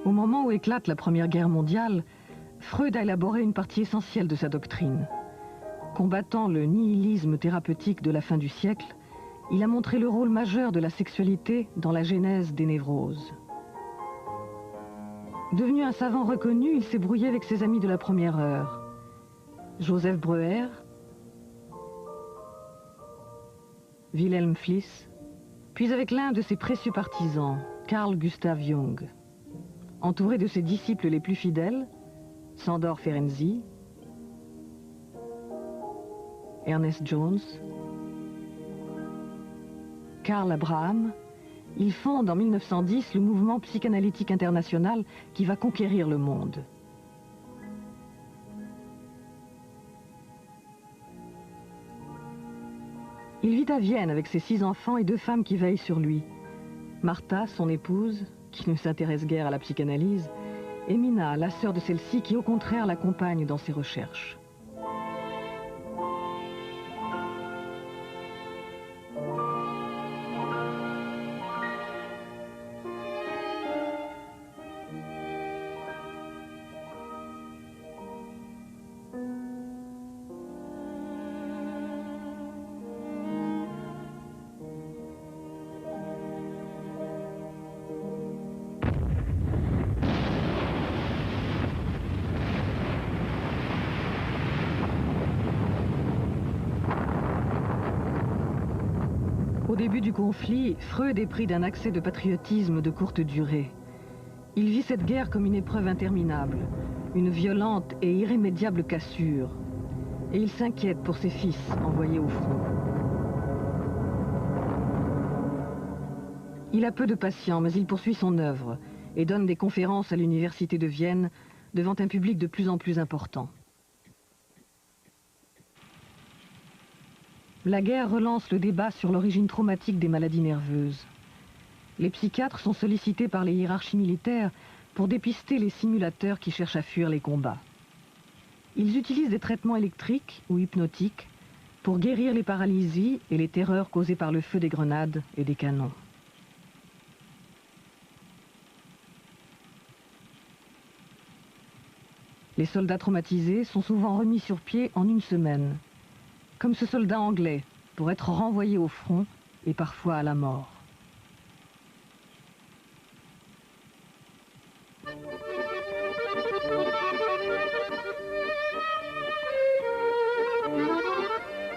Au moment où éclate la Première Guerre mondiale, Freud a élaboré une partie essentielle de sa doctrine. Combattant le nihilisme thérapeutique de la fin du siècle, il a montré le rôle majeur de la sexualité dans la genèse des névroses. Devenu un savant reconnu, il s'est brouillé avec ses amis de la première heure. Joseph Breuer, Wilhelm Fliess, puis avec l'un de ses précieux partisans, Carl Gustav Jung. Entouré de ses disciples les plus fidèles, Sándor Ferenczi, Ernest Jones, Karl Abraham, il fonde en 1910 le mouvement psychanalytique international qui va conquérir le monde. Il vit à Vienne avec ses 6 enfants et 2 femmes qui veillent sur lui. Martha, son épouse, qui ne s'intéresse guère à la psychanalyse, et Mina, la sœur de celle-ci, qui au contraire l'accompagne dans ses recherches. Au début du conflit, Freud est pris d'un accès de patriotisme de courte durée. Il vit cette guerre comme une épreuve interminable, une violente et irrémédiable cassure. Et il s'inquiète pour ses fils envoyés au front. Il a peu de patience, mais il poursuit son œuvre et donne des conférences à l'université de Vienne devant un public de plus en plus important. La guerre relance le débat sur l'origine traumatique des maladies nerveuses. Les psychiatres sont sollicités par les hiérarchies militaires pour dépister les simulateurs qui cherchent à fuir les combats. Ils utilisent des traitements électriques ou hypnotiques pour guérir les paralysies et les terreurs causées par le feu des grenades et des canons. Les soldats traumatisés sont souvent remis sur pied en une semaine, comme ce soldat anglais, pour être renvoyé au front et parfois à la mort.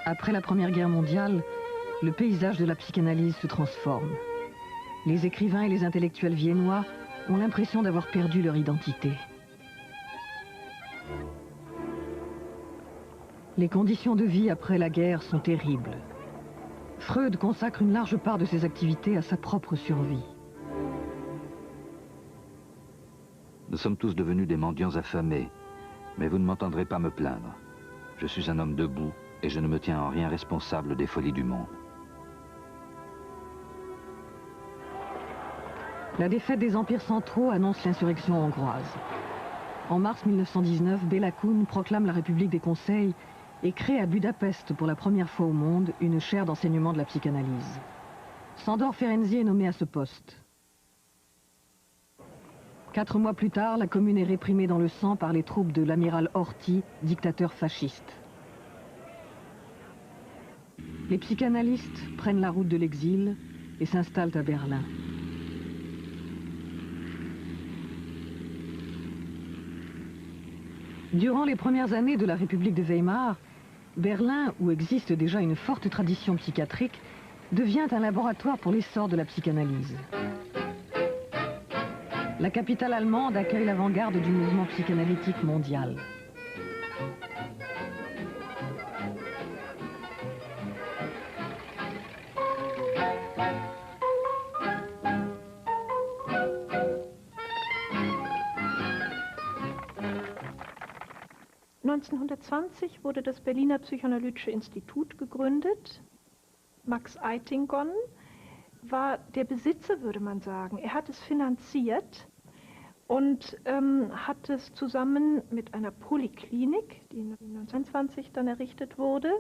Après la Première Guerre mondiale, le paysage de la psychanalyse se transforme. Les écrivains et les intellectuels viennois ont l'impression d'avoir perdu leur identité. Les conditions de vie après la guerre sont terribles. Freud consacre une large part de ses activités à sa propre survie. Nous sommes tous devenus des mendiants affamés, mais vous ne m'entendrez pas me plaindre. Je suis un homme debout et je ne me tiens en rien responsable des folies du monde. La défaite des empires centraux annonce l'insurrection hongroise. En mars 1919, Béla Kun proclame la République des Conseils et crée à Budapest pour la première fois au monde une chaire d'enseignement de la psychanalyse. Sándor Ferenczi est nommé à ce poste. 4 mois plus tard, la commune est réprimée dans le sang par les troupes de l'amiral Horthy, dictateur fasciste. Les psychanalystes prennent la route de l'exil et s'installent à Berlin. Durant les premières années de la République de Weimar, Berlin, où existe déjà une forte tradition psychiatrique, devient un laboratoire pour l'essor de la psychanalyse. La capitale allemande accueille l'avant-garde du mouvement psychanalytique mondial. (1920) wurde das Berliner Psychoanalytische Institut gegründet. Max Eitingon war der Besitzer, würde man sagen. Er hat es finanziert und hat es zusammen mit einer Poliklinik, die 1920 dann errichtet wurde,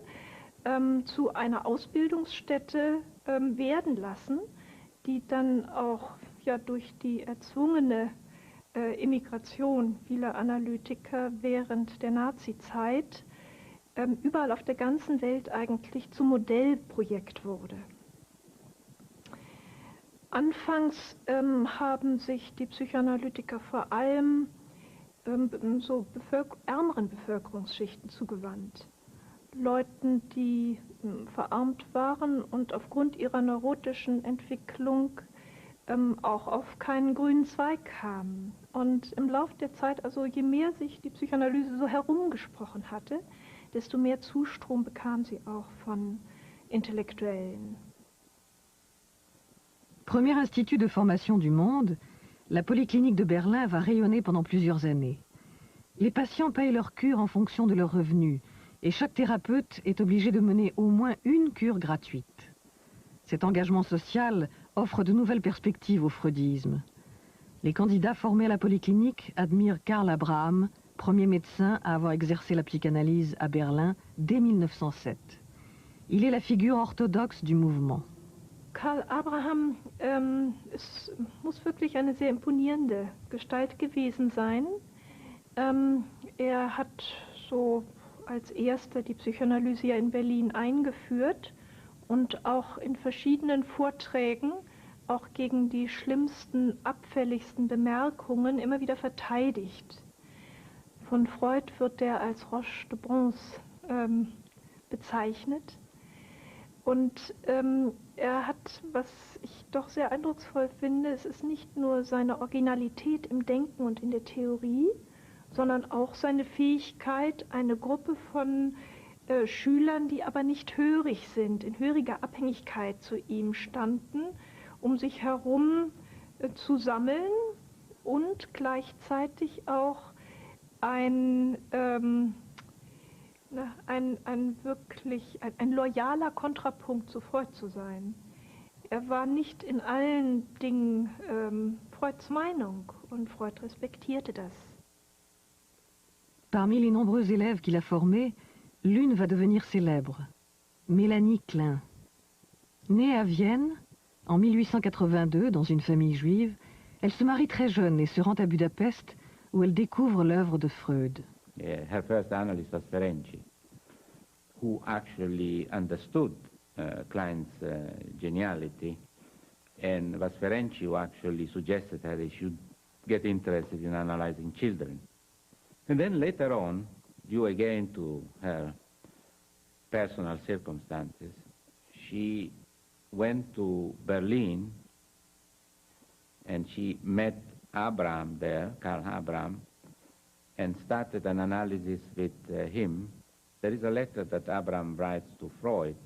zu einer Ausbildungsstätte werden lassen, die dann auch ja durch die erzwungene Immigration vieler Analytiker während der Nazizeit überall auf der ganzen Welt eigentlich zum Modellprojekt wurde. Anfangs haben sich die Psychoanalytiker vor allem so ärmeren Bevölkerungsschichten zugewandt. Leuten, die verarmt waren und aufgrund ihrer neurotischen Entwicklung auch auf keinen grünen Zweig kamen. Und im Laufe der Zeit, also je mehr sich die Psychoanalyse so herumgesprochen hatte, desto mehr Zustrom bekam sie auch von Intellektuellen. Premier institut de formation du monde, la Polyclinique de Berlin va rayonner pendant plusieurs années. Les patients payent leur cure en fonction de leurs revenus et chaque thérapeute est obligé de mener au moins une cure gratuite. Cet engagement social offre de nouvelles perspectives au freudisme. Les candidats formés à la Polyclinique admirent Karl Abraham, premier médecin à avoir exercé la psychanalyse à Berlin dès 1907. Il est la figure orthodoxe du mouvement. Karl Abraham es muss wirklich eine sehr imponierende Gestalt gewesen sein. Er hat so als erster die Psychoanalyse in Berlin eingeführt und auch in verschiedenen Vorträgen auch gegen die schlimmsten, abfälligsten Bemerkungen immer wieder verteidigt. Von Freud wird er als Roche de Bronze bezeichnet. Und er hat, was ich doch sehr eindrucksvoll finde, es ist nicht nur seine Originalität im Denken und in der Theorie, sondern auch seine Fähigkeit, eine Gruppe von Schülern, die aber nicht hörig sind, in höriger Abhängigkeit zu ihm standen, um sich herum zu sammeln und gleichzeitig auch ein loyaler Kontrapunkt zu Freud zu sein. Er war nicht in allen Dingen Freuds Meinung und Freud respektierte das. Parmi les nombreux élèves qu'il a formés, l'une va devenir célèbre, Mélanie Klein. Née à Vienne, en 1882, dans une famille juive, elle se marie très jeune et se rend à Budapest, où elle découvre l'œuvre de Freud. Her first analyst was Ferenczi, who actually understood Klein's geniality, and was Ferenczi who actually suggested that he should get interested in analyzing children. And then later on, due again to her personal circumstances, she went to Berlin and she met Abraham there, Karl Abraham, and started an analysis with him. There is a letter that Abraham writes to Freud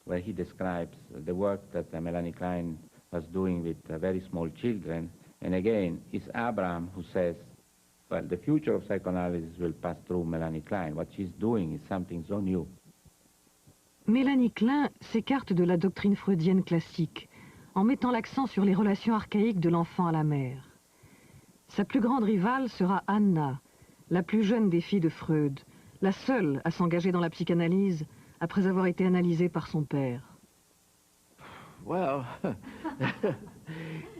where he describes the work that Melanie Klein was doing with very small children. And again, it's Abraham who says, well, the future of psychoanalysis will pass through Melanie Klein. What she's doing is something so new. Mélanie Klein s'écarte de la doctrine freudienne classique en mettant l'accent sur les relations archaïques de l'enfant à la mère. Sa plus grande rivale sera Anna, la plus jeune des filles de Freud, la seule à s'engager dans la psychanalyse après avoir été analysée par son père. Well,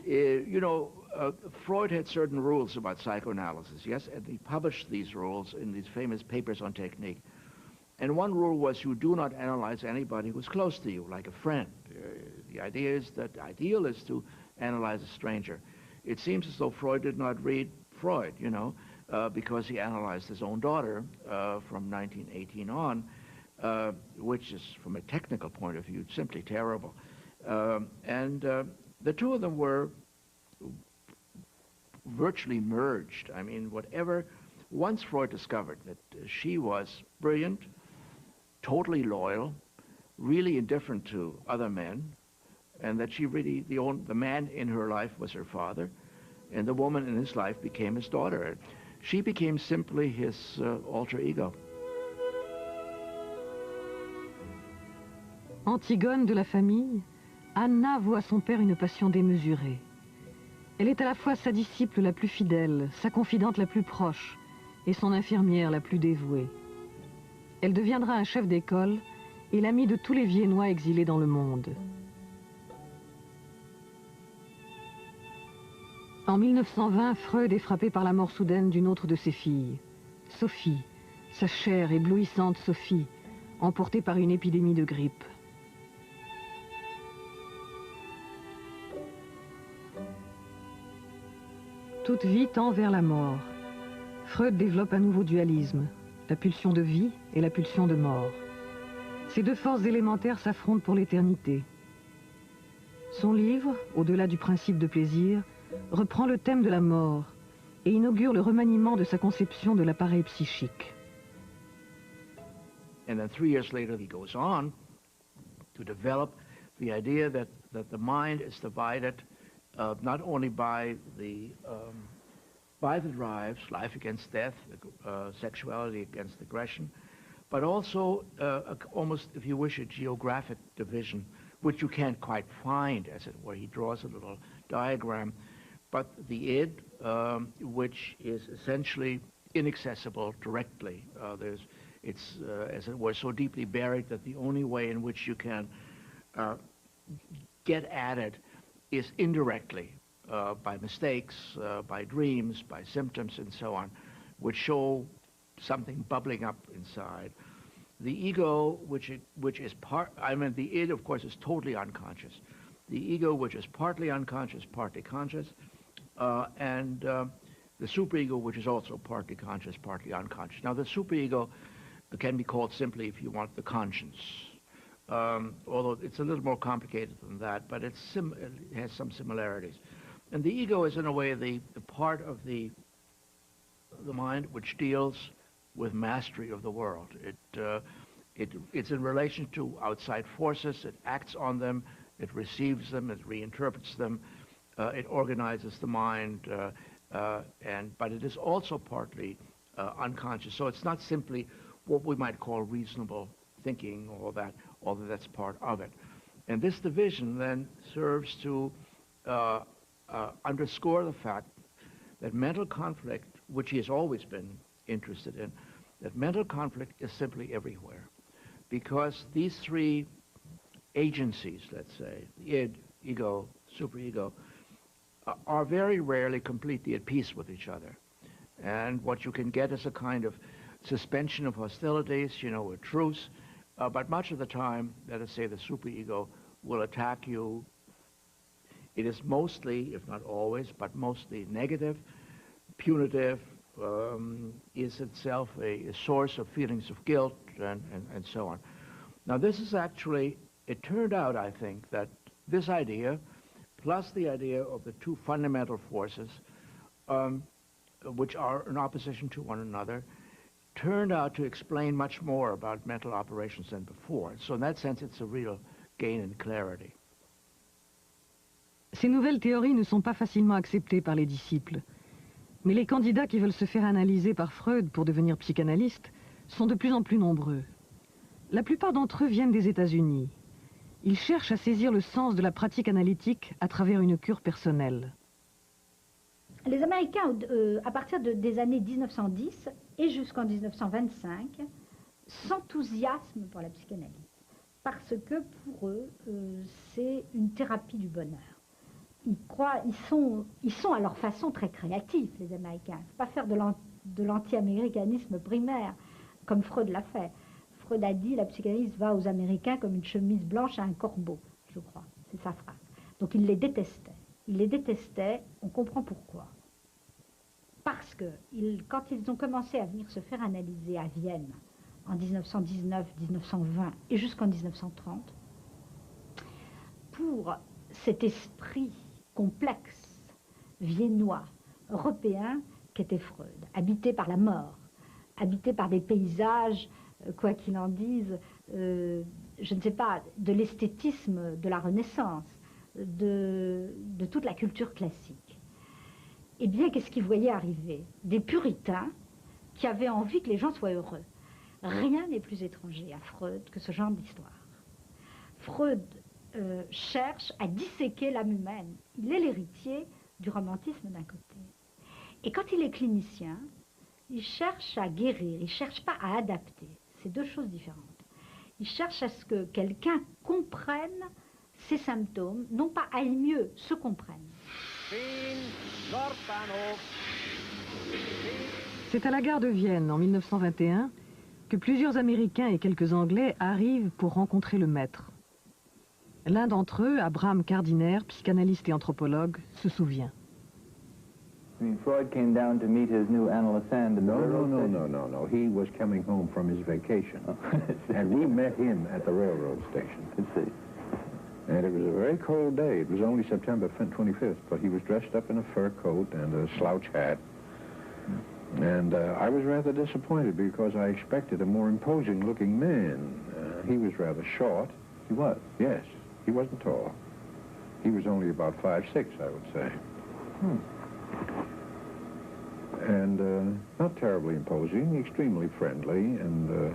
you know, Freud had certain rules about psychoanalysis, yes, and he published these rules in these famous papers on technique. And one rule was you do not analyze anybody who's close to you, like a friend. The idea is that the ideal is to analyze a stranger. It seems as though Freud did not read Freud, you know, because he analyzed his own daughter from 1918 on, which is, from a technical point of view, simply terrible. The two of them were virtually merged. I mean, once Freud discovered that she was brilliant, totally loyal, really indifferent to other men, and that she really, the man in her life was her father, and the woman in his life became his daughter. She became simply his alter ego. Antigone de la famille, Anna voit à son père une passion démesurée. Elle est à la fois sa disciple la plus fidèle, sa confidente la plus proche et son infirmière la plus dévouée. Elle deviendra un chef d'école et l'amie de tous les Viennois exilés dans le monde. En 1920, Freud est frappé par la mort soudaine d'une autre de ses filles, Sophie, sa chère, éblouissante Sophie, emportée par une épidémie de grippe. Toute vie tend vers la mort. Freud développe un nouveau dualisme, la pulsion de vie et la pulsion de mort. Ces deux forces élémentaires s'affrontent pour l'éternité. Son livre, Au-delà du principe de plaisir, reprend le thème de la mort et inaugure le remaniement de sa conception de l'appareil psychique. And then 3 years later, he goes on to develop the idea that the mind is divided not only by the drives, life against death, sexuality against aggression, but also almost, if you wish, a geographic division, which you can't quite find, as it were. He draws a little diagram. But the id, which is essentially inaccessible directly, it's, as it were, so deeply buried that the only way in which you can get at it is indirectly, by mistakes, by dreams, by symptoms, and so on, which show something bubbling up inside. The ego, which is the id, of course, is totally unconscious. The ego, which is partly unconscious, partly conscious, and the superego, which is also partly conscious, partly unconscious. Now, the superego can be called simply, if you want, the conscience, although it's a little more complicated than that, but it has some similarities. And the ego is, in a way, the part of the mind which deals with mastery of the world. It's in relation to outside forces. It acts on them. It receives them. It reinterprets them. It organizes the mind. But it is also partly unconscious. So it's not simply what we might call reasonable thinking, although that's part of it. And this division then serves to underscore the fact that mental conflict, which he has always been interested in, that mental conflict is simply everywhere. Because these three agencies, let's say, the id, ego, superego, are very rarely completely at peace with each other. And what you can get is a kind of suspension of hostilities, a truce, but much of the time, let us say, the superego will attack you. It is mostly, if not always, but mostly negative, punitive, is itself a source of feelings of guilt, and so on. Now, this is actually, it turned out, I think, that this idea, plus the idea of the two fundamental forces, which are in opposition to one another, turned out to explain much more about mental operations than before. So in that sense, it's a real gain in clarity. Ces nouvelles théories ne sont pas facilement acceptées par les disciples. Mais les candidats qui veulent se faire analyser par Freud pour devenir psychanalystes sont de plus en plus nombreux. La plupart d'entre eux viennent des États-Unis. Ils cherchent à saisir le sens de la pratique analytique à travers une cure personnelle. Les Américains, à partir des années 1910 et jusqu'en 1925, s'enthousiasment pour la psychanalyse. Parce que pour eux, c'est une thérapie du bonheur. Ils sont à leur façon très créatifs, les Américains. Il ne faut pas faire de l'anti-américanisme primaire, comme Freud l'a fait. Freud a dit, la psychanalyse va aux Américains comme une chemise blanche à un corbeau, je crois. C'est sa phrase. Donc il les détestait. Il les détestait, on comprend pourquoi. Parce que quand ils ont commencé à venir se faire analyser à Vienne, en 1919, 1920 et jusqu'en 1930, pour cet esprit complexe, viennois, européen, qu'était Freud, habité par la mort, habité par des paysages, quoi qu'il en dise, je ne sais pas, de l'esthétisme de la Renaissance, de toute la culture classique. Eh bien, qu'est-ce qu'ils voyaient arriver? Des puritains qui avaient envie que les gens soient heureux. Rien n'est plus étranger à Freud que ce genre d'histoire. Freud cherche à disséquer l'âme humaine. Il est l'héritier du romantisme d'un côté. Et quand il est clinicien, il cherche à guérir, il ne cherche pas à adapter. C'est deux choses différentes. Il cherche à ce que quelqu'un comprenne ses symptômes, non pas aille mieux, se comprenne. C'est à la gare de Vienne, en 1921, que plusieurs Américains et quelques Anglais arrivent pour rencontrer le maître. L'un d'entre eux, Abraham Kardiner, psychanalyste et anthropologue, se souvient. I mean, Freud came down to meet his new analyst and No. He was coming home from his vacation. And we met him at the railroad station. Let's see. And it was a very cold day. It was only September 25th, but he was dressed up in a fur coat and a slouch hat. And I was rather disappointed because I expected a more imposing-looking man. He was rather short. He was? Yes. He wasn't tall. He was only about 5'6", I would say. And not terribly imposing, extremely friendly, and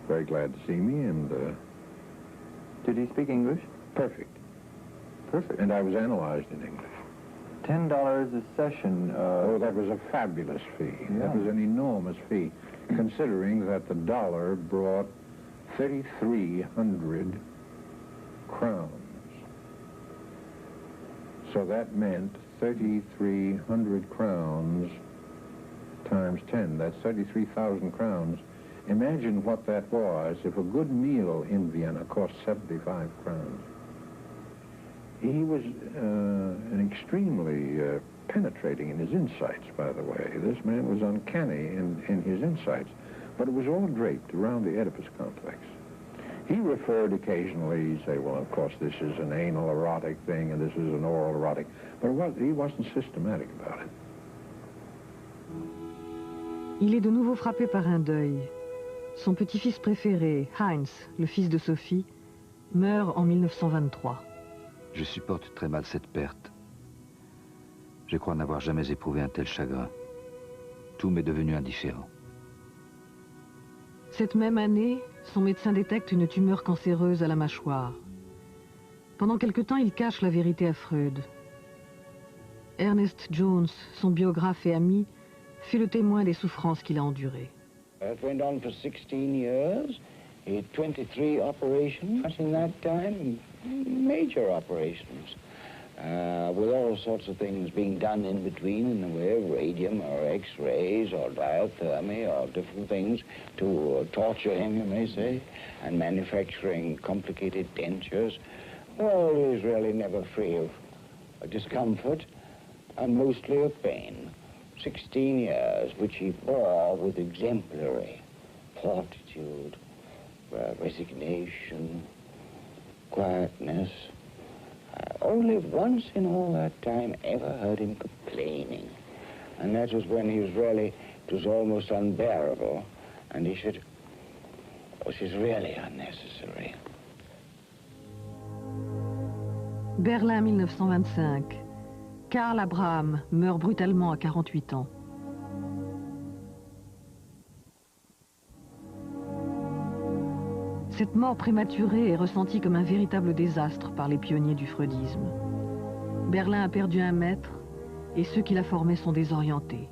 very glad to see me, and... Did he speak English? Perfect. Perfect. And I was analyzed in English. $10 a session. Oh, that was a fabulous fee. Yeah. That was an enormous fee, considering that the dollar brought 3,300 crowns. So that meant 3,300 crowns times 10. That's 33,000 crowns. Imagine what that was if a good meal in Vienna cost 75 crowns. He was an extremely penetrating in his insights, by the way. This man was uncanny in his insights. But it was all draped around the Oedipus complex. He referred occasionally, he'd say, well, of course, this is an anal erotic thing and this is an oral erotic. But he wasn't systematic about it. Il est de nouveau frappé par un deuil. Son petit-fils préféré, Heinz, le fils de Sophie, meurt en 1923. Je supporte très mal cette perte. Je crois n'avoir jamais éprouvé un tel chagrin. Tout m'est devenu indifférent. Cette même année, son médecin détecte une tumeur cancéreuse à la mâchoire. Pendant quelque temps, il cache la vérité à Freud. Ernest Jones, son biographe et ami, fut le témoin des souffrances qu'il a endurées. It went on for 16 years. He had 23 operations in that time, major operations, with all sorts of things being done in between in the way of radium or X-rays or diathermy or different things to torture him, you may say, and manufacturing complicated dentures. Well, he was really never free of discomfort and mostly of pain. 16 years, which he bore with exemplary fortitude, resignation, quietness. Only once in all that time ever heard him complaining. And that was when he was really, it was almost unbearable. And he said, this is really unnecessary. Berlin 1925. Karl Abraham meurt brutalement à 48 ans. Cette mort prématurée est ressentie comme un véritable désastre par les pionniers du freudisme. Berlin a perdu un maître et ceux qui la formaient sont désorientés.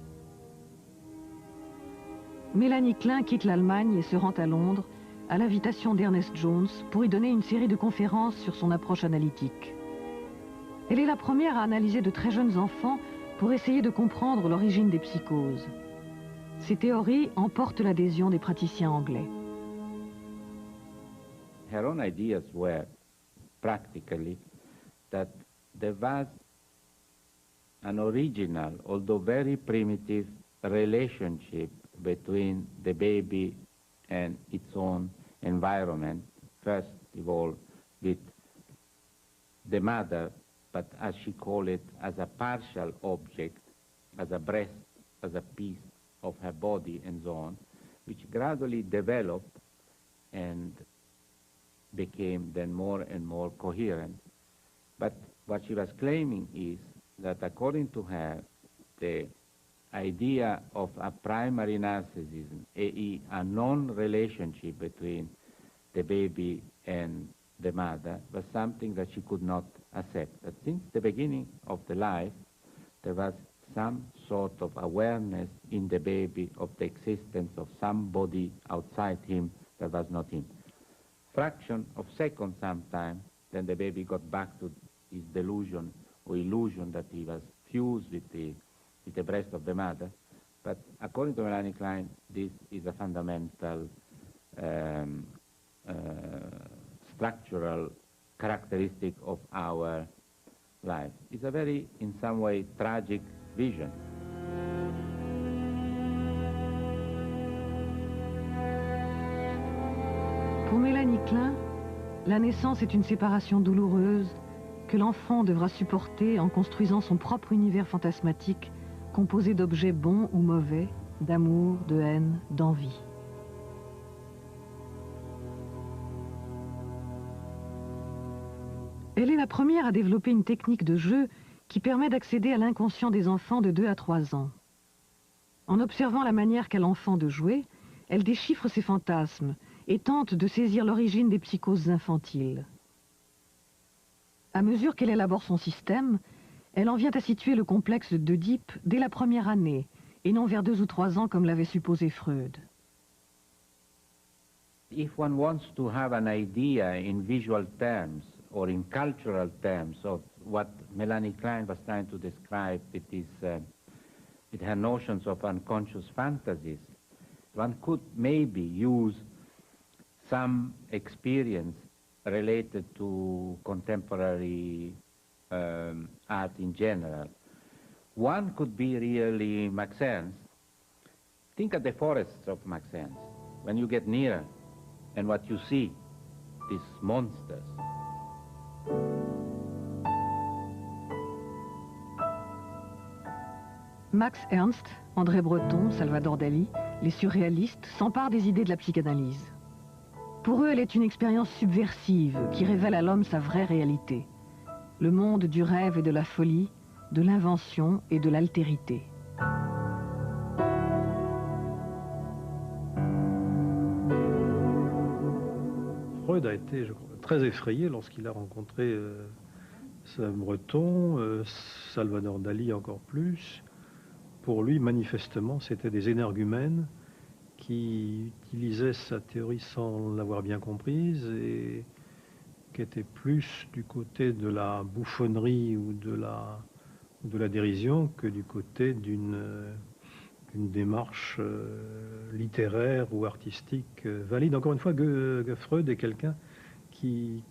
Mélanie Klein quitte l'Allemagne et se rend à Londres à l'invitation d'Ernest Jones pour y donner une série de conférences sur son approche analytique. Elle est la première à analyser de très jeunes enfants pour essayer de comprendre l'origine des psychoses. Ces théories emportent l'adhésion des praticiens anglais. Her own ideas were practically that there was an original, although very primitive, relationship between the baby and its own environment, first of all with the mother, but as she called it, as a partial object, as a breast, as a piece of her body and so on, which gradually developed and became then more and more coherent. But what she was claiming is that according to her, the idea of a primary narcissism, i.e. a non-relationship between the baby and the mother, was something that she could not accept. That since the beginning of the life, there was some sort of awareness in the baby of the existence of somebody outside him that was not him. Fraction of seconds sometime, then the baby got back to his delusion or illusion that he was fused with the breast of the mother. But according to Melanie Klein, this is a fundamental structural characteristic of our life. It's a very, in some way, tragic vision. Pour Mélanie Klein, la naissance est une séparation douloureuse que l'enfant devra supporter en construisant son propre univers fantasmatique composé d'objets bons ou mauvais, d'amour, de haine, d'envie. Elle est la première à développer une technique de jeu qui permet d'accéder à l'inconscient des enfants de 2 à 3 ans. En observant la manière qu'a l'enfant de jouer, elle déchiffre ses fantasmes et tente de saisir l'origine des psychoses infantiles. À mesure qu'elle élabore son système, elle en vient à situer le complexe d'Oedipe dès la première année, et non vers 2 ou 3 ans comme l'avait supposé Freud. If one wants to have an idea in visual terms or in cultural terms of what Melanie Klein was trying to describe with her notions of unconscious fantasies, one could maybe use some experience related to contemporary art in general. One could be really Max Ernst. Think of the forests of Max Ernst. When you get nearer and what you see these monsters. Max Ernst, André Breton, Salvador Dali, les surréalistes s'emparent des idées de la psychanalyse. Pour eux, elle est une expérience subversive qui révèle à l'homme sa vraie réalité. Le monde du rêve et de la folie, de l'invention et de l'altérité. Freud a été, je crois, très effrayé lorsqu'il a rencontré Breton, Salvador Dali encore plus. Pour lui, manifestement, c'était des énergumènes qui utilisaient sa théorie sans l'avoir bien comprise et qui étaient plus du côté de la bouffonnerie ou de la dérision que du côté d'une démarche littéraire ou artistique valide. Encore une fois, Freud est quelqu'un qui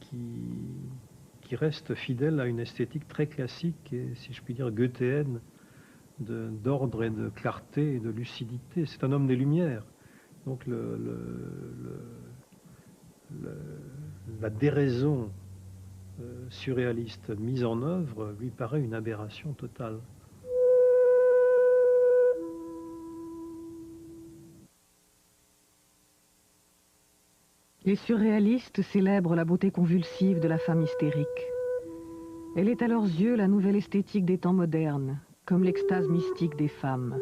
reste fidèle à une esthétique très classique et, si je puis dire, goethéenne, d'ordre et de clarté et de lucidité. C'est un homme des Lumières. Donc la déraison surréaliste mise en œuvre lui paraît une aberration totale. Les surréalistes célèbrent la beauté convulsive de la femme hystérique. Elle est à leurs yeux la nouvelle esthétique des temps modernes, comme l'extase mystique des femmes.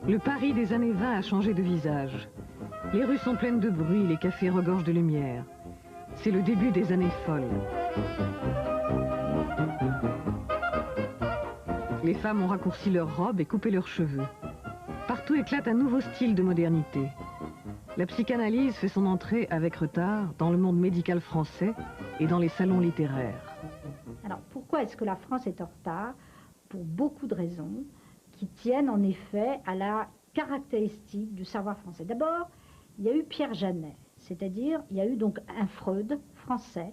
Le Paris des années 20 a changé de visage. Les rues sont pleines de bruit, les cafés regorgent de lumière. C'est le début des années folles. Les femmes ont raccourci leurs robes et coupé leurs cheveux. Partout éclate un nouveau style de modernité. La psychanalyse fait son entrée avec retard dans le monde médical français et dans les salons littéraires. Alors pourquoi est-ce que la France est en retard? Pour beaucoup de raisons qui tiennent en effet à la caractéristique du savoir français. D'abord, il y a eu Pierre Janet, c'est-à-dire il y a eu donc un Freud français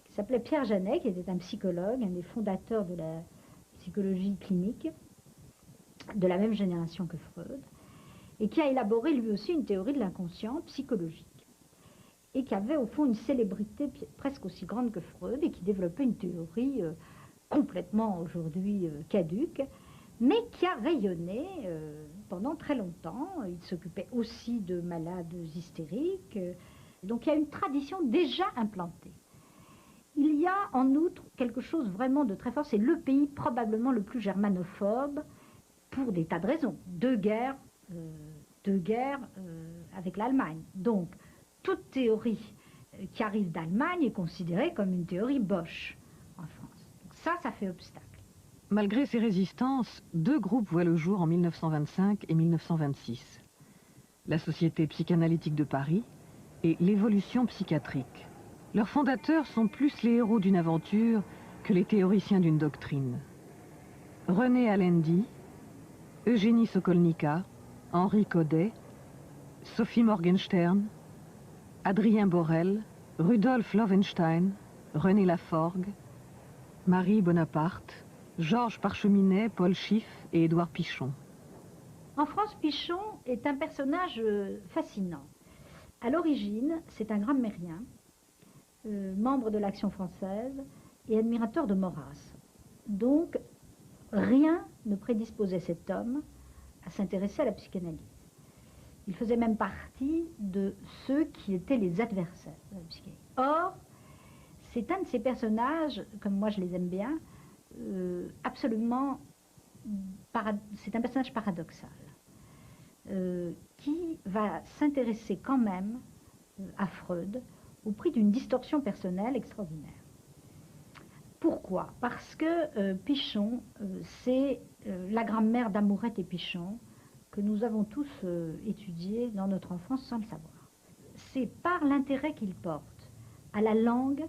qui s'appelait Pierre Janet, qui était un psychologue, un des fondateurs de la psychologie clinique, de la même génération que Freud, et qui a élaboré lui aussi une théorie de l'inconscient psychologique, et qui avait au fond une célébrité presque aussi grande que Freud, et qui développait une théorie complètement aujourd'hui caduque, mais qui a rayonné pendant très longtemps. Il s'occupait aussi de malades hystériques, donc il y a une tradition déjà implantée. Il y a en outre quelque chose vraiment de très fort, c'est le pays probablement le plus germanophobe pour des tas de raisons. Deux guerres avec l'Allemagne. Donc, toute théorie qui arrive d'Allemagne est considérée comme une théorie Bosch en France. Donc ça fait obstacle. Malgré ces résistances, deux groupes voient le jour en 1925 et 1926. La Société psychanalytique de Paris et l'Évolution psychiatrique. Leurs fondateurs sont plus les héros d'une aventure que les théoriciens d'une doctrine. René Alendi, Eugénie Sokolnika, Henri Codet, Sophie Morgenstern, Adrien Borel, Rudolf Loewenstein, René Laforgue, Marie Bonaparte, Georges Parcheminet, Paul Schiff et Édouard Pichon. En France, Pichon est un personnage fascinant. À l'origine, c'est un grammairien, membre de l'Action française et admirateur de Maurras. Donc, rien ne prédisposait cet homme à s'intéresser à la psychanalyse. Il faisait même partie de ceux qui étaient les adversaires de la psychanalyse. Or, c'est un de ces personnages, comme moi je les aime bien, c'est un personnage paradoxal, qui va s'intéresser quand même à Freud au prix d'une distorsion personnelle extraordinaire. Pourquoi? Parce que Pichon, c'est la grammaire d'Amourette et Pichon que nous avons tous étudié dans notre enfance sans le savoir. C'est par l'intérêt qu'il porte à la langue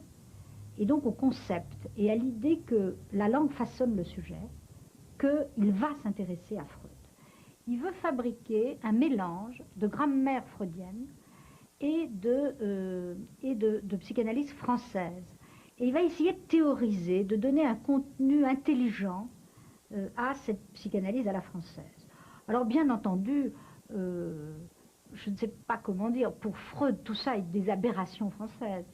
et donc au concept et à l'idée que la langue façonne le sujet qu'il va s'intéresser à Freud. Il veut fabriquer un mélange de grammaire freudienne et de psychanalyse française. Et il va essayer de théoriser, de donner un contenu intelligent à cette psychanalyse à la française. Alors bien entendu, je ne sais pas comment dire, pour Freud, tout ça est des aberrations françaises.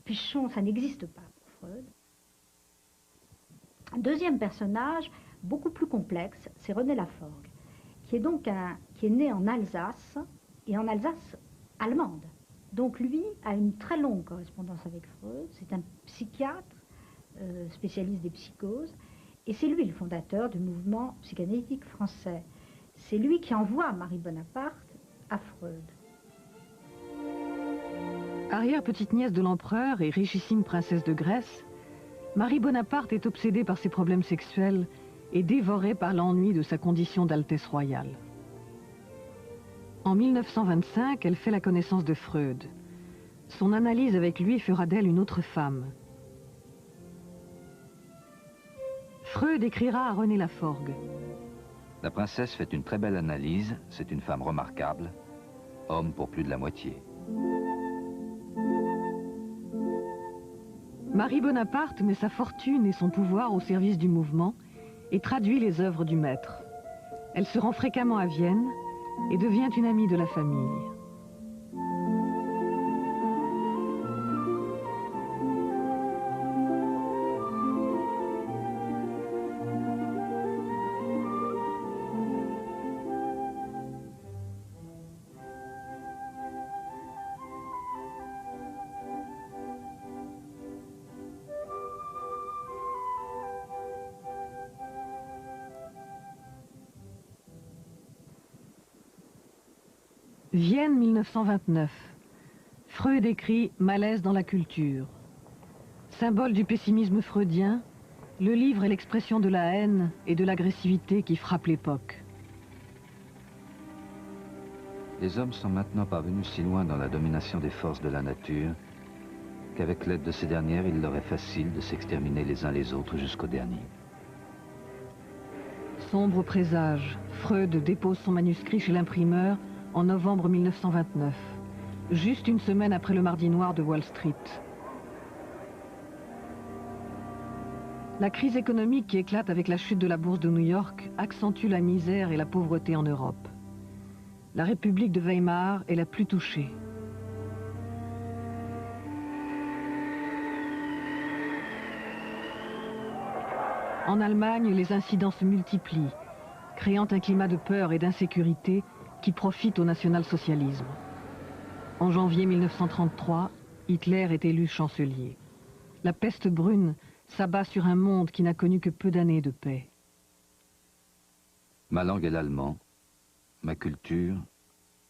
Pichon, ça n'existe pas pour Freud. Un deuxième personnage, beaucoup plus complexe, c'est René Laforgue, qui est né en Alsace, et en Alsace allemande. Donc lui a une très longue correspondance avec Freud, c'est un psychiatre, spécialiste des psychoses, et c'est lui le fondateur du mouvement psychanalytique français. C'est lui qui envoie Marie Bonaparte à Freud. Arrière-petite-nièce de l'empereur et richissime princesse de Grèce, Marie Bonaparte est obsédée par ses problèmes sexuels et dévorée par l'ennui de sa condition d'altesse royale. En 1925, elle fait la connaissance de Freud. Son analyse avec lui fera d'elle une autre femme. Freud écrira à René Laforgue. La princesse fait une très belle analyse, c'est une femme remarquable, homme pour plus de la moitié. Marie Bonaparte met sa fortune et son pouvoir au service du mouvement et traduit les œuvres du maître. Elle se rend fréquemment à Vienne et devient une amie de la famille. Vienne 1929. Freud écrit « Malaise dans la culture ». Symbole du pessimisme freudien, le livre est l'expression de la haine et de l'agressivité qui frappent l'époque. Les hommes sont maintenant parvenus si loin dans la domination des forces de la nature qu'avec l'aide de ces dernières, il leur est facile de s'exterminer les uns les autres jusqu'au dernier. Sombre présage, Freud dépose son manuscrit chez l'imprimeur en novembre 1929, juste une semaine après le Mardi Noir de Wall Street. La crise économique qui éclate avec la chute de la bourse de New York accentue la misère et la pauvreté en Europe. La République de Weimar est la plus touchée. En Allemagne, les incidents se multiplient, créant un climat de peur et d'insécurité qui profite au national-socialisme. En janvier 1933, Hitler est élu chancelier. La peste brune s'abat sur un monde qui n'a connu que peu d'années de paix. Ma langue est l'allemand, ma culture,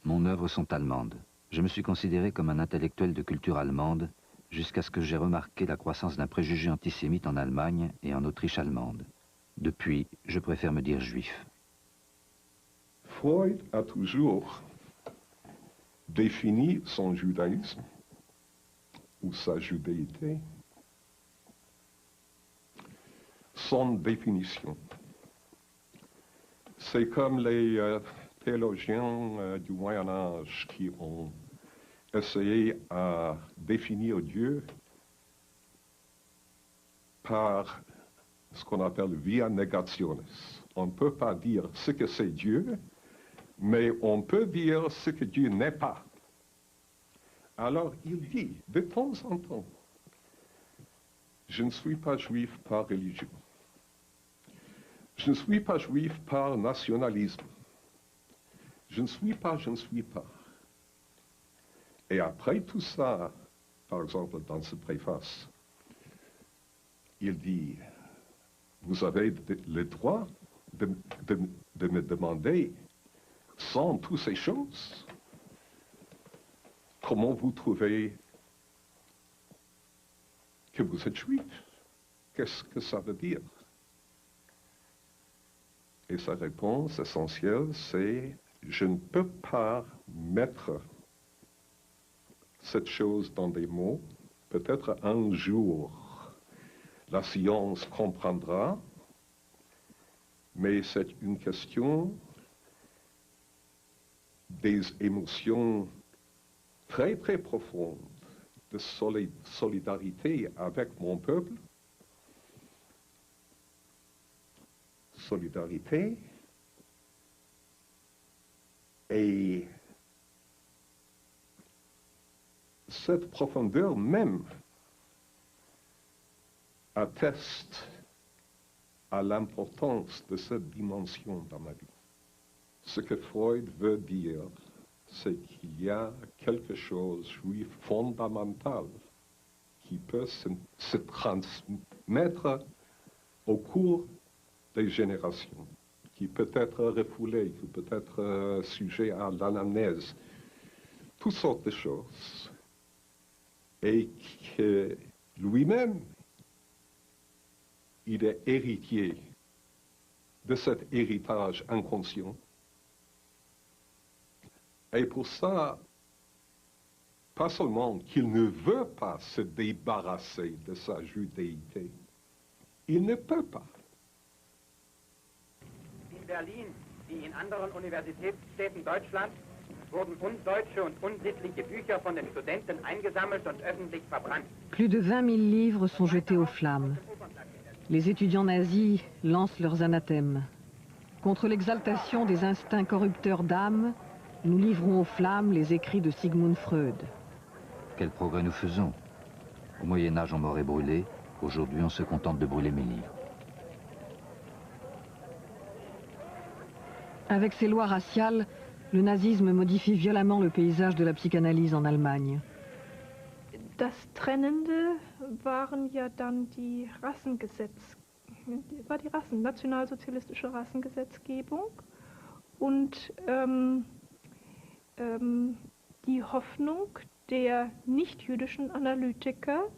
mon œuvre sont allemandes. Je me suis considéré comme un intellectuel de culture allemande jusqu'à ce que j'ai remarqué la croissance d'un préjugé antisémite en Allemagne et en Autriche allemande. Depuis, je préfère me dire juif. Freud a toujours défini son judaïsme ou sa judéité sans définition. C'est comme les théologiens du Moyen-Âge qui ont essayé à définir Dieu par ce qu'on appelle via negationis. On ne peut pas dire ce que c'est Dieu, mais on peut dire ce que Dieu n'est pas. Alors il dit, de temps en temps, je ne suis pas juif par religion. Je ne suis pas juif par nationalisme. Je ne suis pas. Et après tout ça, par exemple dans ce préface, il dit, vous avez le droit de me demander, sans toutes ces choses, comment vous trouvez que vous êtes juif? Qu'est-ce que ça veut dire? Et sa réponse essentielle, c'est « Je ne peux pas mettre cette chose dans des mots. Peut-être un jour, la science comprendra, mais c'est une question des émotions très très profonde de solidarité avec mon peuple, solidarité et cette profondeur même atteste à l'importance de cette dimension dans ma vie. Ce que Freud veut dire, c'est qu'il y a quelque chose de fondamental qui peut se transmettre au cours des générations, qui peut être refoulé, qui peut être sujet à l'anamnèse, toutes sortes de choses, et que lui-même, il est héritier de cet héritage inconscient. Et pour ça, pas seulement qu'il ne veut pas se débarrasser de sa judéité, il ne peut pas. In Berlin, wie in anderen Universitätsstädten Deutschlands, wurden undeutsche und unsittliche Bücher von den Studenten eingesammelt und öffentlich verbrannt. Plus de 20 000 livres sont jetés aux flammes. Les étudiants nazis lancent leurs anathèmes. Contre l'exaltation des instincts corrupteurs d'âme, nous livrons aux flammes les écrits de Sigmund Freud. Quel progrès nous faisons. Au Moyen-Âge, on m'aurait brûlé. Aujourd'hui, on se contente de brûler mes livres. Avec ses lois raciales, le nazisme modifie violemment le paysage de la psychanalyse en Allemagne. Das Trennende waren ja dann die nationalsozialistische Rassengesetzgebung und die Hoffnung der nicht-jüdischen Analytiker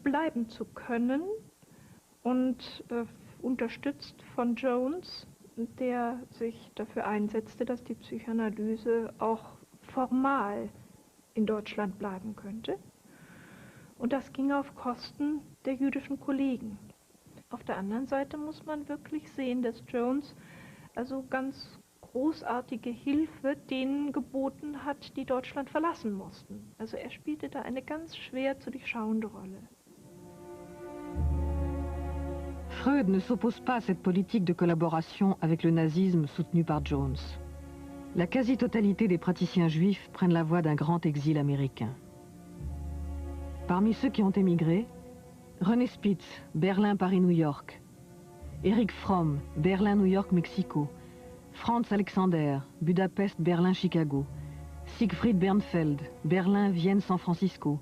bleiben zu können und unterstützt von Jones, der sich dafür einsetzte, dass die Psychoanalyse auch formal in Deutschland bleiben könnte. Und das ging auf Kosten der jüdischen Kollegen. Auf der anderen Seite muss man wirklich sehen, dass Jones also ganz großartige Hilfe denen geboten hat, die Deutschland verlassen mussten. Also er spielte da eine ganz schwer zu durchschauende Rolle. Freud ne s'oppose pas à cette politique de collaboration avec le nazisme soutenue par Jones. La quasi-totalité des praticiens juifs prennent la voie d'un grand exil américain. Parmi ceux qui ont émigré, René Spitz, Berlin, Paris, New York. Erich Fromm, Berlin, New York, Mexico. Franz Alexander, Budapest, Berlin, Chicago. Siegfried Bernfeld, Berlin, Vienne, San Francisco.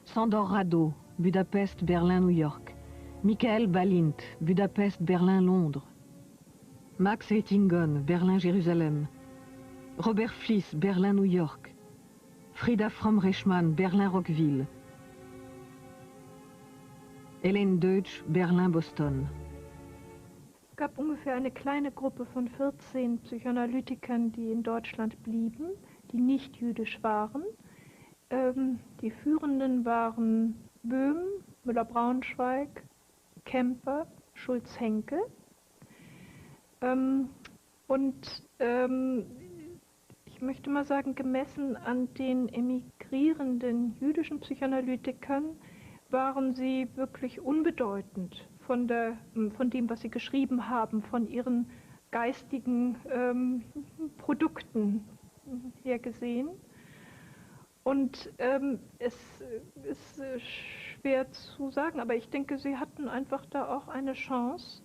Sandor Rado, Budapest, Berlin, New York. Michael Balint, Budapest, Berlin, Londres. Max Eitingon, Berlin, Jérusalem. Robert Fliss, Berlin, New York. Frida Fromm-Reichmann, Berlin, Rockville. Hélène Deutsch, Berlin, Boston. Es gab ungefähr eine kleine Gruppe von 14 Psychoanalytikern, die in Deutschland blieben, die nicht jüdisch waren. Die Führenden waren Böhm, Müller-Braunschweig, Kemper, Schulz-Henke. Ich möchte mal sagen, gemessen an den emigrierenden jüdischen Psychoanalytikern waren sie wirklich unbedeutend von dem, was sie geschrieben haben, von ihren geistigen Produkten her gesehen. Und es ist schwer zu sagen, aber ich denke, sie hatten einfach da auch eine Chance,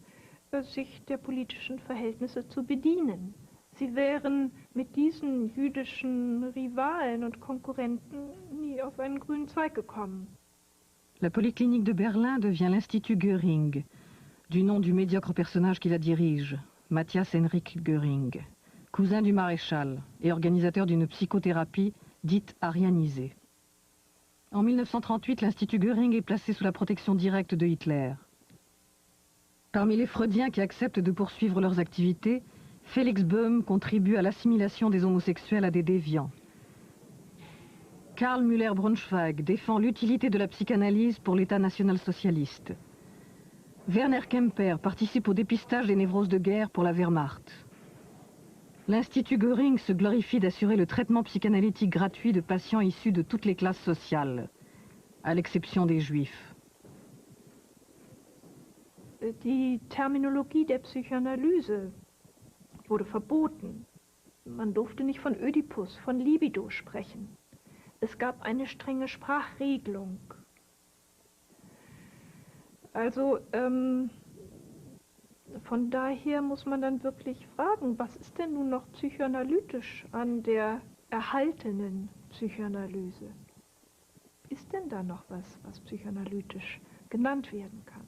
sich der politischen Verhältnisse zu bedienen. Sie wären mit diesen jüdischen Rivalen und Konkurrenten nie auf einen grünen Zweig gekommen. La Polyclinique de Berlin devient l'Institut Göring, du nom du médiocre personnage qui la dirige, Matthias Henrik Göring, cousin du maréchal et organisateur d'une psychothérapie dite arianisée. En 1938, l'Institut Göring est placé sous la protection directe de Hitler. Parmi les freudiens qui acceptent de poursuivre leurs activités, Félix Boehm contribue à l'assimilation des homosexuels à des déviants. Karl Müller-Braunschweig défend l'utilité de la psychanalyse pour l'État national-socialiste. Werner Kemper participe au dépistage des névroses de guerre pour la Wehrmacht. L'Institut Göring se glorifie d'assurer le traitement psychanalytique gratuit de patients issus de toutes les classes sociales, à l'exception des Juifs. Die Terminologie der Psychoanalyse wurde verboten. Man durfte nicht von Ödipus, von Libido sprechen. Es gab eine strenge Sprachregelung. Also von daher muss man dann wirklich fragen, was ist denn nun noch psychoanalytisch an der erhaltenen Psychoanalyse? Ist denn da noch was, was psychoanalytisch genannt werden kann?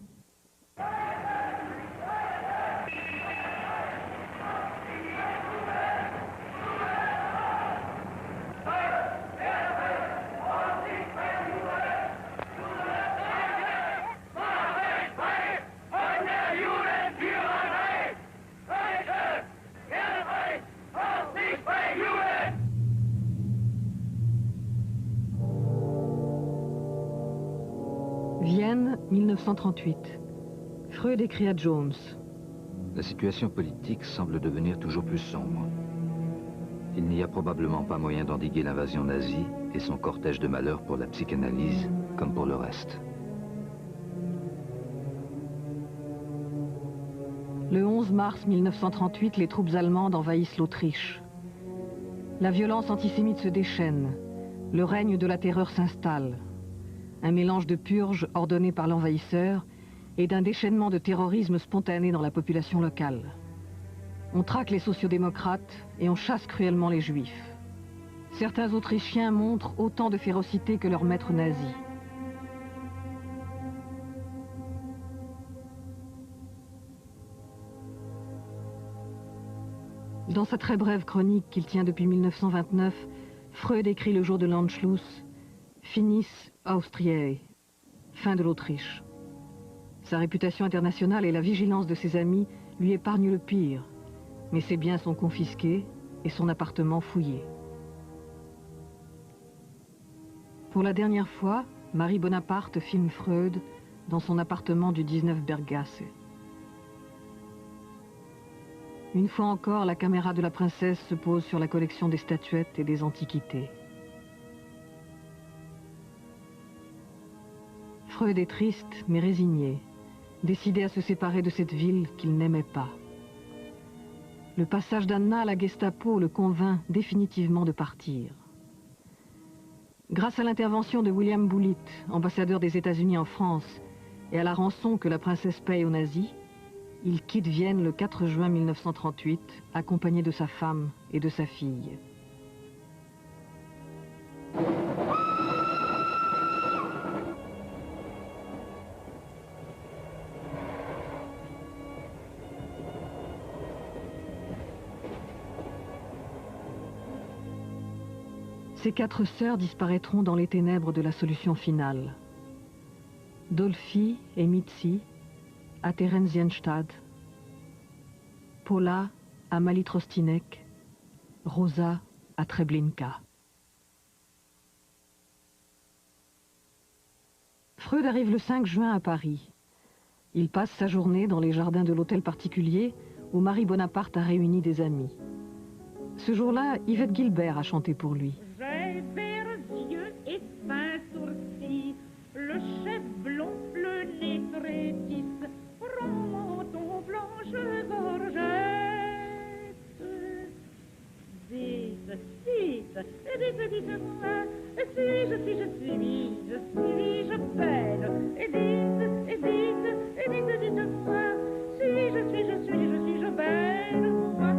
Vienne, 1938. Freud écrit à Jones. La situation politique semble devenir toujours plus sombre. Il n'y a probablement pas moyen d'endiguer l'invasion nazie et son cortège de malheurs pour la psychanalyse, comme pour le reste. Le 11 mars 1938, les troupes allemandes envahissent l'Autriche. La violence antisémite se déchaîne. Le règne de la terreur s'installe. Un mélange de purges ordonnées par l'envahisseur et d'un déchaînement de terrorisme spontané dans la population locale. On traque les sociodémocrates et on chasse cruellement les juifs. Certains Autrichiens montrent autant de férocité que leurs maîtres nazis. Dans sa très brève chronique qu'il tient depuis 1929, Freud écrit le jour de l'Anschluss « Finis Austriae », fin de l'Autriche. Sa réputation internationale et la vigilance de ses amis lui épargnent le pire, mais ses biens sont confisqués et son appartement fouillé. Pour la dernière fois, Marie Bonaparte filme Freud dans son appartement du 19 Berggasse. Une fois encore, la caméra de la princesse se pose sur la collection des statuettes et des antiquités. Freud est triste, mais résigné, décidé à se séparer de cette ville qu'il n'aimait pas. Le passage d'Anna à la Gestapo le convainc définitivement de partir. Grâce à l'intervention de William Bullitt, ambassadeur des États-Unis en France, et à la rançon que la princesse paye aux nazis, il quitte Vienne le 4 juin 1938, accompagné de sa femme et de sa fille. Ces 4 sœurs disparaîtront dans les ténèbres de la solution finale. Dolphy et Mitzi à Theresienstadt, Paula à Malitrostinek, Rosa à Treblinka. Freud arrive le 5 juin à Paris. Il passe sa journée dans les jardins de l'hôtel particulier où Marie Bonaparte a réuni des amis. Ce jour-là, Yvette Gilbert a chanté pour lui. J'ai verts yeux et fins sourcils, le chef blond, le nez très tisse, rond menton, blanche gorgette. Dites, dites-moi, suis-je belle, et dites-moi, suis-je belle, moi.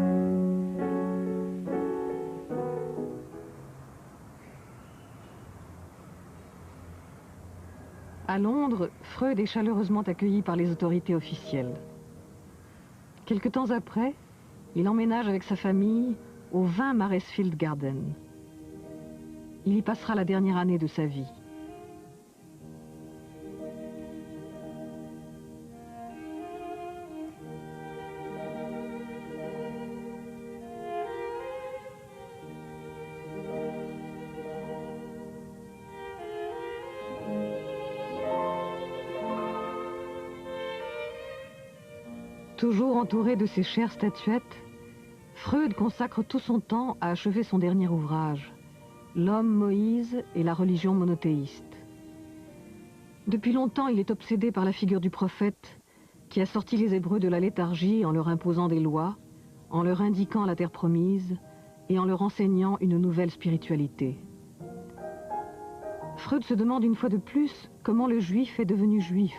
À Londres, Freud est chaleureusement accueilli par les autorités officielles. Quelque temps après, il emménage avec sa famille au 20 Maresfield Garden. Il y passera la dernière année de sa vie. Toujours entouré de ses chères statuettes, Freud consacre tout son temps à achever son dernier ouvrage, L'homme Moïse et la religion monothéiste. Depuis longtemps, il est obsédé par la figure du prophète qui a sorti les Hébreux de la léthargie en leur imposant des lois, en leur indiquant la terre promise et en leur enseignant une nouvelle spiritualité. Freud se demande une fois de plus comment le juif est devenu juif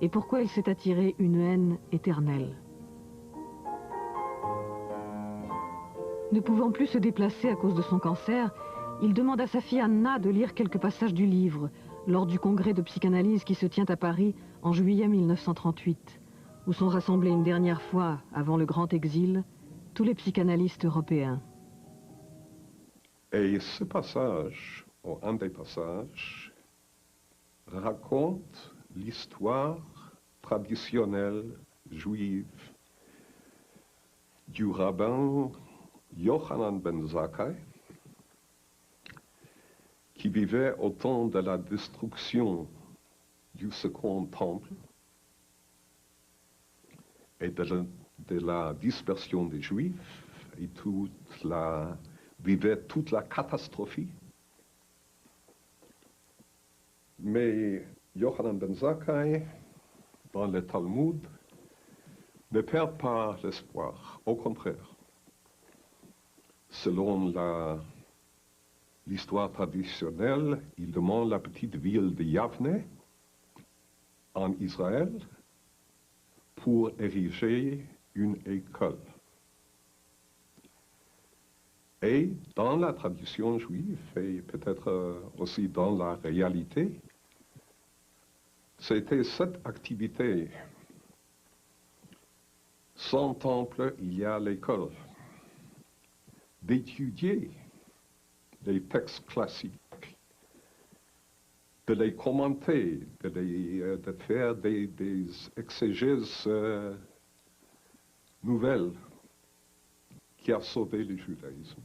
et pourquoi il s'est attiré une haine éternelle. Ne pouvant plus se déplacer à cause de son cancer, il demande à sa fille Anna de lire quelques passages du livre lors du congrès de psychanalyse qui se tient à Paris en juillet 1938, où sont rassemblés une dernière fois, avant le grand exil, tous les psychanalystes européens. Et ce passage, ou un des passages, raconte l'histoire traditionnelle juive du rabbin Yochanan ben Zakkai, qui vivait au temps de la destruction du Second Temple et de la dispersion des Juifs, et vivait toute la catastrophe. Mais Yochanan ben Zakkai, dans le Talmud, ne perd pas l'espoir, au contraire. Selon l'histoire traditionnelle, il demande la petite ville de Yavne, en Israël, pour ériger une école. Et dans la tradition juive, et peut-être aussi dans la réalité, c'était cette activité. Sans temple, il y a l'école. D'étudier les textes classiques, de les commenter, de faire des exégèses nouvelles qui a sauvé le judaïsme.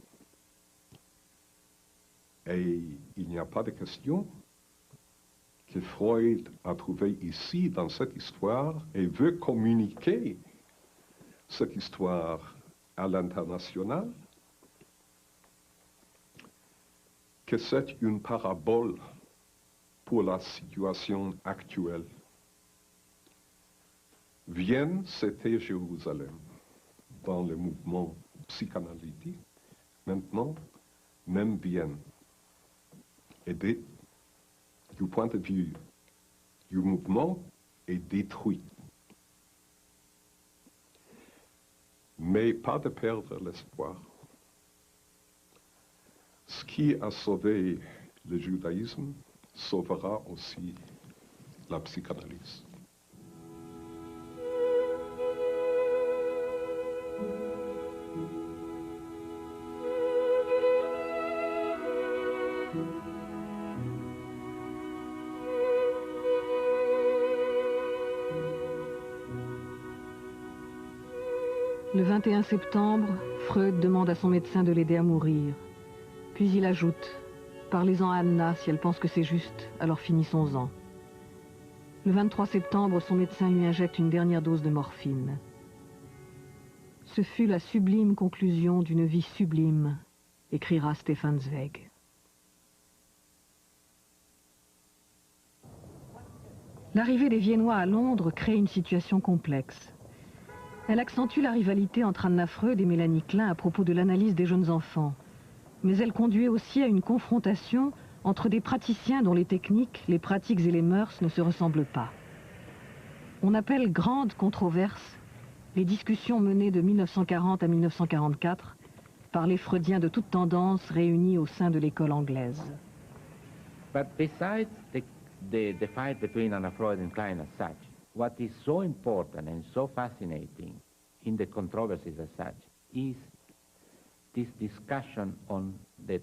Et il n'y a pas de question que Freud a trouvé ici dans cette histoire et veut communiquer cette histoire à l'international, que c'est une parabole pour la situation actuelle. Vienne, c'était Jérusalem dans le mouvement psychanalytique. Maintenant, même Vienne est du point de vue du mouvement est détruit. Mais pas de perdre l'espoir. Ce qui a sauvé le judaïsme sauvera aussi la psychanalyse. Le 21 septembre, Freud demande à son médecin de l'aider à mourir. Puis il ajoute « Parlez-en à Anna, si elle pense que c'est juste, alors finissons-en ». Le 23 septembre, son médecin lui injecte une dernière dose de morphine. Ce fut la sublime conclusion d'une vie sublime, écrira Stefan Zweig. L'arrivée des Viennois à Londres crée une situation complexe. Elle accentue la rivalité entre Anna Freud et Mélanie Klein à propos de l'analyse des jeunes enfants. Mais elle conduit aussi à une confrontation entre des praticiens dont les techniques, les pratiques et les mœurs ne se ressemblent pas. On appelle grande controverse les discussions menées de 1940 à 1944 par les Freudiens de toute tendance réunis au sein de l'école anglaise. But besides the fight between Anna Freud and Klein as such, what is so important and so fascinating in the controversies as such is this discussion on the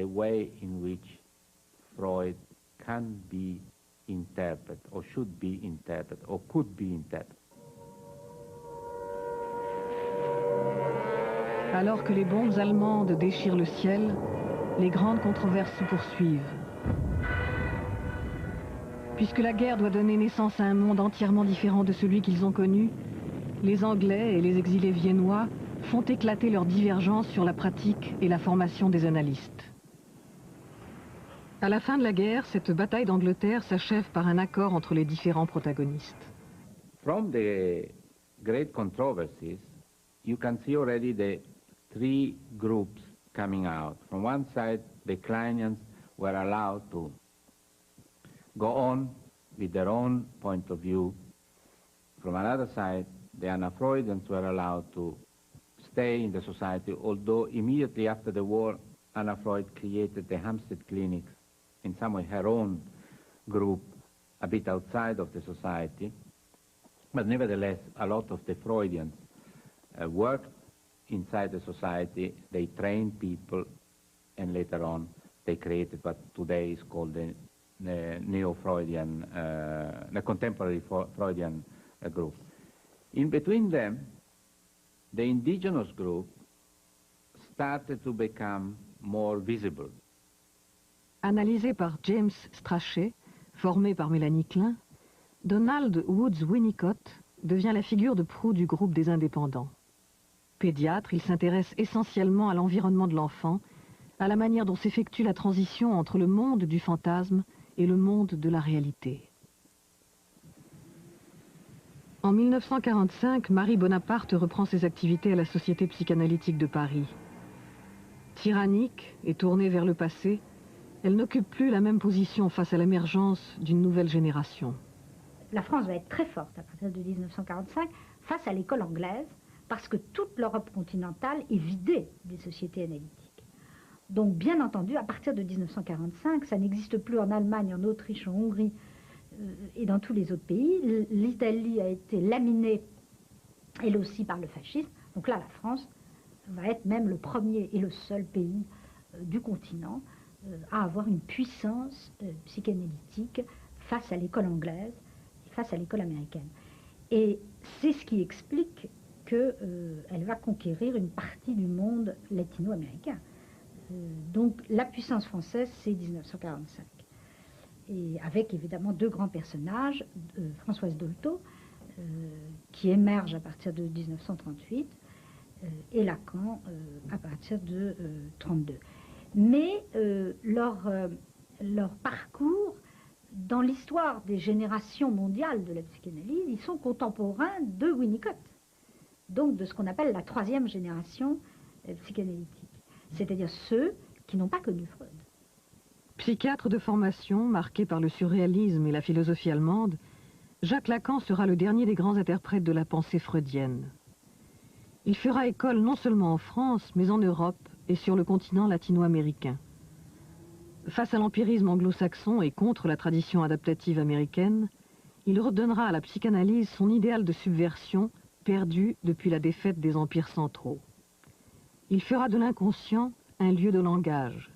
way in which Freud can be interpreted, or should be interpreted, or could be interpreted. Alors que les bombes allemandes déchirent le ciel, les grandes controverses se poursuivent. Puisque la guerre doit donner naissance à un monde entièrement différent de celui qu'ils ont connu, les Anglais et les exilés viennois font éclater leurs divergences sur la pratique et la formation des analystes. À la fin de la guerre, cette bataille d'Angleterre s'achève par un accord entre les différents protagonistes. From the great controversies, you can see already the three groups coming out. From one side, the Kleinians were allowed to go on with their own point of view. From another side, the Anna-Freudians were allowed to stay in the society, although immediately after the war, Anna Freud created the Hampstead clinics, in some way her own group, a bit outside of the society. But nevertheless, a lot of the Freudians worked inside the society, they trained people, and later on they created what today is called the neo-Freudian, the contemporary Freudian group. In between them, the indigenous group started to become more visible. Analysé par James Strachey, formé par Mélanie Klein, Donald Woods Winnicott devient la figure de proue du groupe des indépendants. Pédiatre, il s'intéresse essentiellement à l'environnement de l'enfant, à la manière dont s'effectue la transition entre le monde du fantasme et le monde de la réalité. En 1945, Marie Bonaparte reprend ses activités à la Société psychanalytique de Paris. Tyrannique et tournée vers le passé, elle n'occupe plus la même position face à l'émergence d'une nouvelle génération. La France va être très forte à partir de 1945 face à l'école anglaise parce que toute l'Europe continentale est vidée des sociétés analytiques. Donc bien entendu, à partir de 1945, ça n'existe plus en Allemagne, en Autriche, en Hongrie et dans tous les autres pays. L'Italie a été laminée, elle aussi, par le fascisme. Donc là, la France va être même le premier et le seul pays du continent à avoir une puissance psychanalytique face à l'école anglaise et face à l'école américaine. Et c'est ce qui explique qu'elle va conquérir une partie du monde latino-américain. Donc la puissance française, c'est 1945. Et avec évidemment deux grands personnages, Françoise Dolto, qui émerge à partir de 1938, et Lacan à partir de 1932. Mais leur parcours, dans l'histoire des générations mondiales de la psychanalyse, ils sont contemporains de Winnicott, donc de ce qu'on appelle la troisième génération psychanalytique, c'est-à-dire ceux qui n'ont pas connu Freud. Psychiatre de formation, marqué par le surréalisme et la philosophie allemande, Jacques Lacan sera le dernier des grands interprètes de la pensée freudienne. Il fera école non seulement en France, mais en Europe et sur le continent latino-américain. Face à l'empirisme anglo-saxon et contre la tradition adaptative américaine, il redonnera à la psychanalyse son idéal de subversion perdu depuis la défaite des empires centraux. Il fera de l'inconscient un lieu de langage.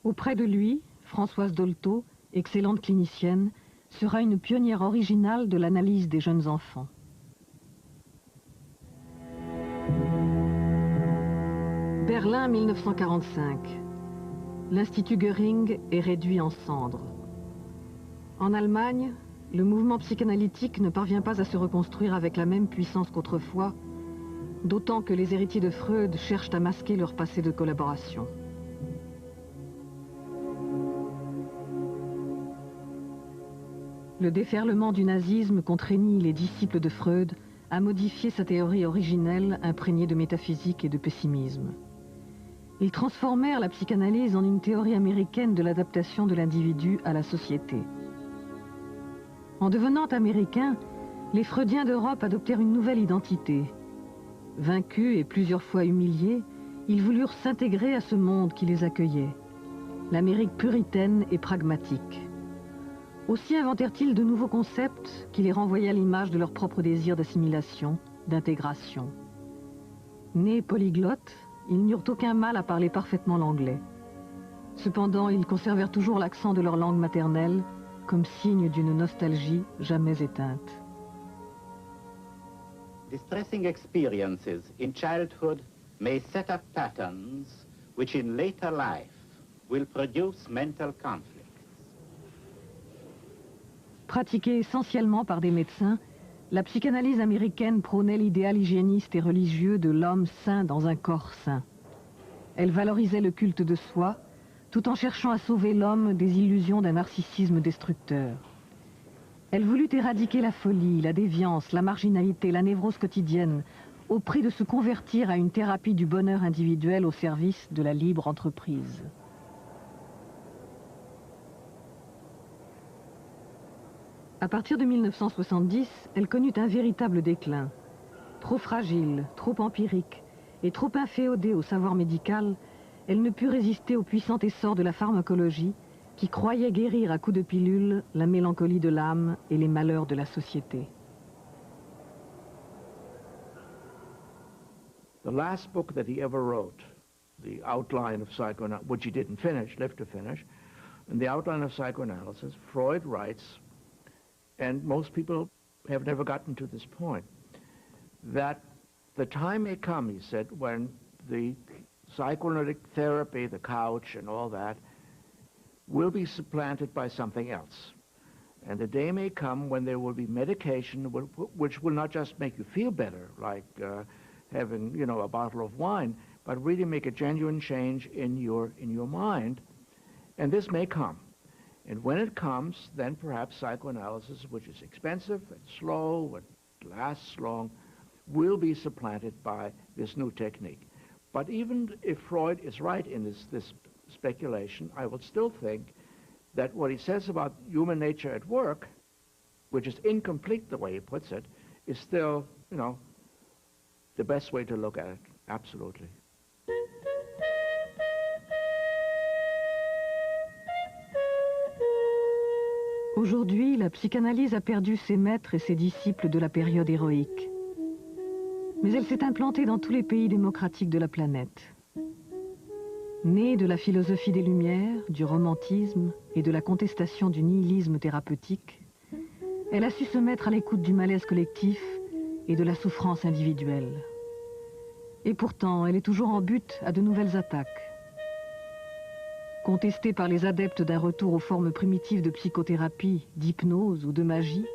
Auprès de lui, Françoise Dolto, excellente clinicienne, sera une pionnière originale de l'analyse des jeunes enfants. Berlin 1945. L'Institut Göring est réduit en cendres. En Allemagne, le mouvement psychanalytique ne parvient pas à se reconstruire avec la même puissance qu'autrefois, d'autant que les héritiers de Freud cherchent à masquer leur passé de collaboration. Le déferlement du nazisme contraignit les disciples de Freud à modifier sa théorie originelle imprégnée de métaphysique et de pessimisme. Ils transformèrent la psychanalyse en une théorie américaine de l'adaptation de l'individu à la société. En devenant américains, les Freudiens d'Europe adoptèrent une nouvelle identité. Vaincus et plusieurs fois humiliés, ils voulurent s'intégrer à ce monde qui les accueillait, l'Amérique puritaine et pragmatique. Aussi inventèrent-ils de nouveaux concepts qui les renvoyaient à l'image de leur propre désir d'assimilation, d'intégration. Nés polyglottes, ils n'eurent aucun mal à parler parfaitement l'anglais. Cependant, ils conservèrent toujours l'accent de leur langue maternelle, comme signe d'une nostalgie jamais éteinte. Distressing experiences in childhood may set up patterns which in later life will produce mental conflicts. Pratiquée essentiellement par des médecins, La psychanalyse américaine prônait l'idéal hygiéniste et religieux de l'homme sain dans un corps sain. Elle valorisait le culte de soi, tout en cherchant à sauver l'homme des illusions d'un narcissisme destructeur. Elle voulut éradiquer la folie, la déviance, la marginalité, la névrose quotidienne, au prix de se convertir à une thérapie du bonheur individuel au service de la libre entreprise. À partir de 1970, elle connut un véritable déclin. Trop fragile, trop empirique et trop inféodée au savoir médical, elle ne put résister au puissant essor de la pharmacologie qui croyait guérir à coups de pilule la mélancolie de l'âme et les malheurs de la société. The last book that he ever wrote, the outline of psychoanalysis, which he didn't finish, lived to finish, in the outline of psychoanalysis, Freud writes, and most people have never gotten to this point, that the time may come, he said, when the psychoanalytic therapy, the couch and all that, will be supplanted by something else. And the day may come when there will be medication which will not just make you feel better, like having, you know, a bottle of wine, but really make a genuine change in your mind. And this may come. And when it comes, then perhaps psychoanalysis, which is expensive and slow and lasts long, will be supplanted by this new technique. But even if Freud is right in this speculation, I would still think that what he says about human nature at work, which is incomplete the way he puts it, is still, you know, the best way to look at it, absolutely. Aujourd'hui, la psychanalyse a perdu ses maîtres et ses disciples de la période héroïque. Mais elle s'est implantée dans tous les pays démocratiques de la planète. Née de la philosophie des Lumières, du romantisme et de la contestation du nihilisme thérapeutique, elle a su se mettre à l'écoute du malaise collectif et de la souffrance individuelle. Et pourtant, elle est toujours en butte à de nouvelles attaques. Contestée par les adeptes d'un retour aux formes primitives de psychothérapie, d'hypnose ou de magie,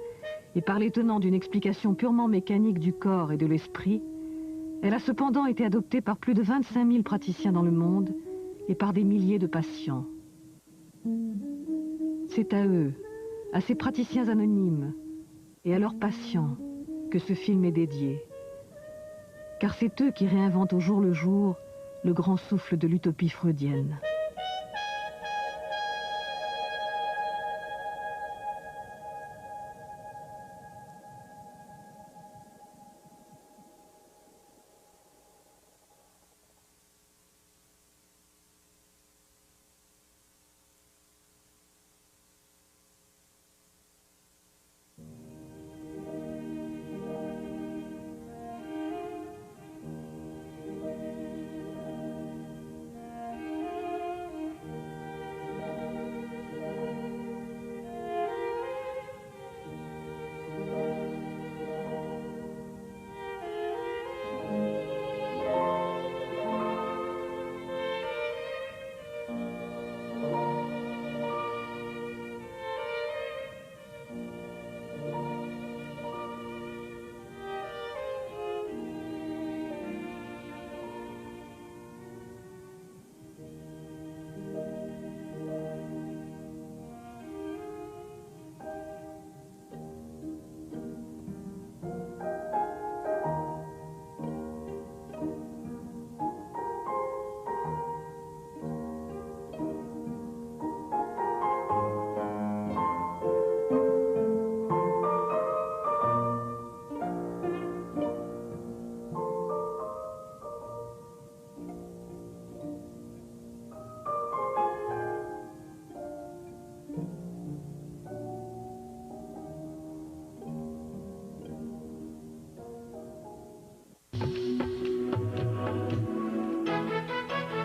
et par les tenants d'une explication purement mécanique du corps et de l'esprit, elle a cependant été adoptée par plus de 25 000 praticiens dans le monde et par des milliers de patients. C'est à eux, à ces praticiens anonymes et à leurs patients que ce film est dédié. Car c'est eux qui réinventent au jour le jour le grand souffle de l'utopie freudienne.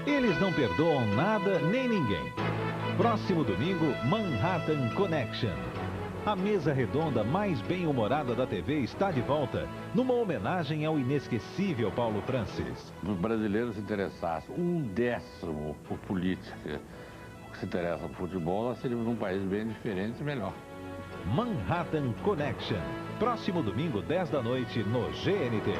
Eles não perdoam nada nem ninguém. Próximo domingo, Manhattan Connection. A mesa redonda mais bem-humorada da TV está de volta, numa homenagem ao inesquecível Paulo Francis. Os brasileiros se interessassem 1/10 por política, o que se interessa por futebol, nós seríamos um país bem diferente e melhor. Manhattan Connection. Próximo domingo, 10 da noite, no GNT.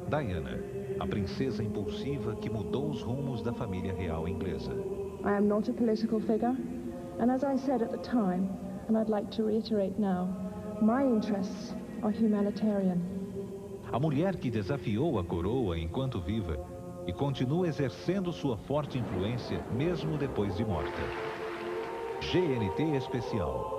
Diana, a princesa impulsiva que mudou os rumos da família real inglesa. I am not a political figure, and as I said at the time, and I'd like to reiterate now, my interests are humanitarian. A mulher que desafiou a coroa enquanto viva e continua exercendo sua forte influência mesmo depois de morta. GNT Especial.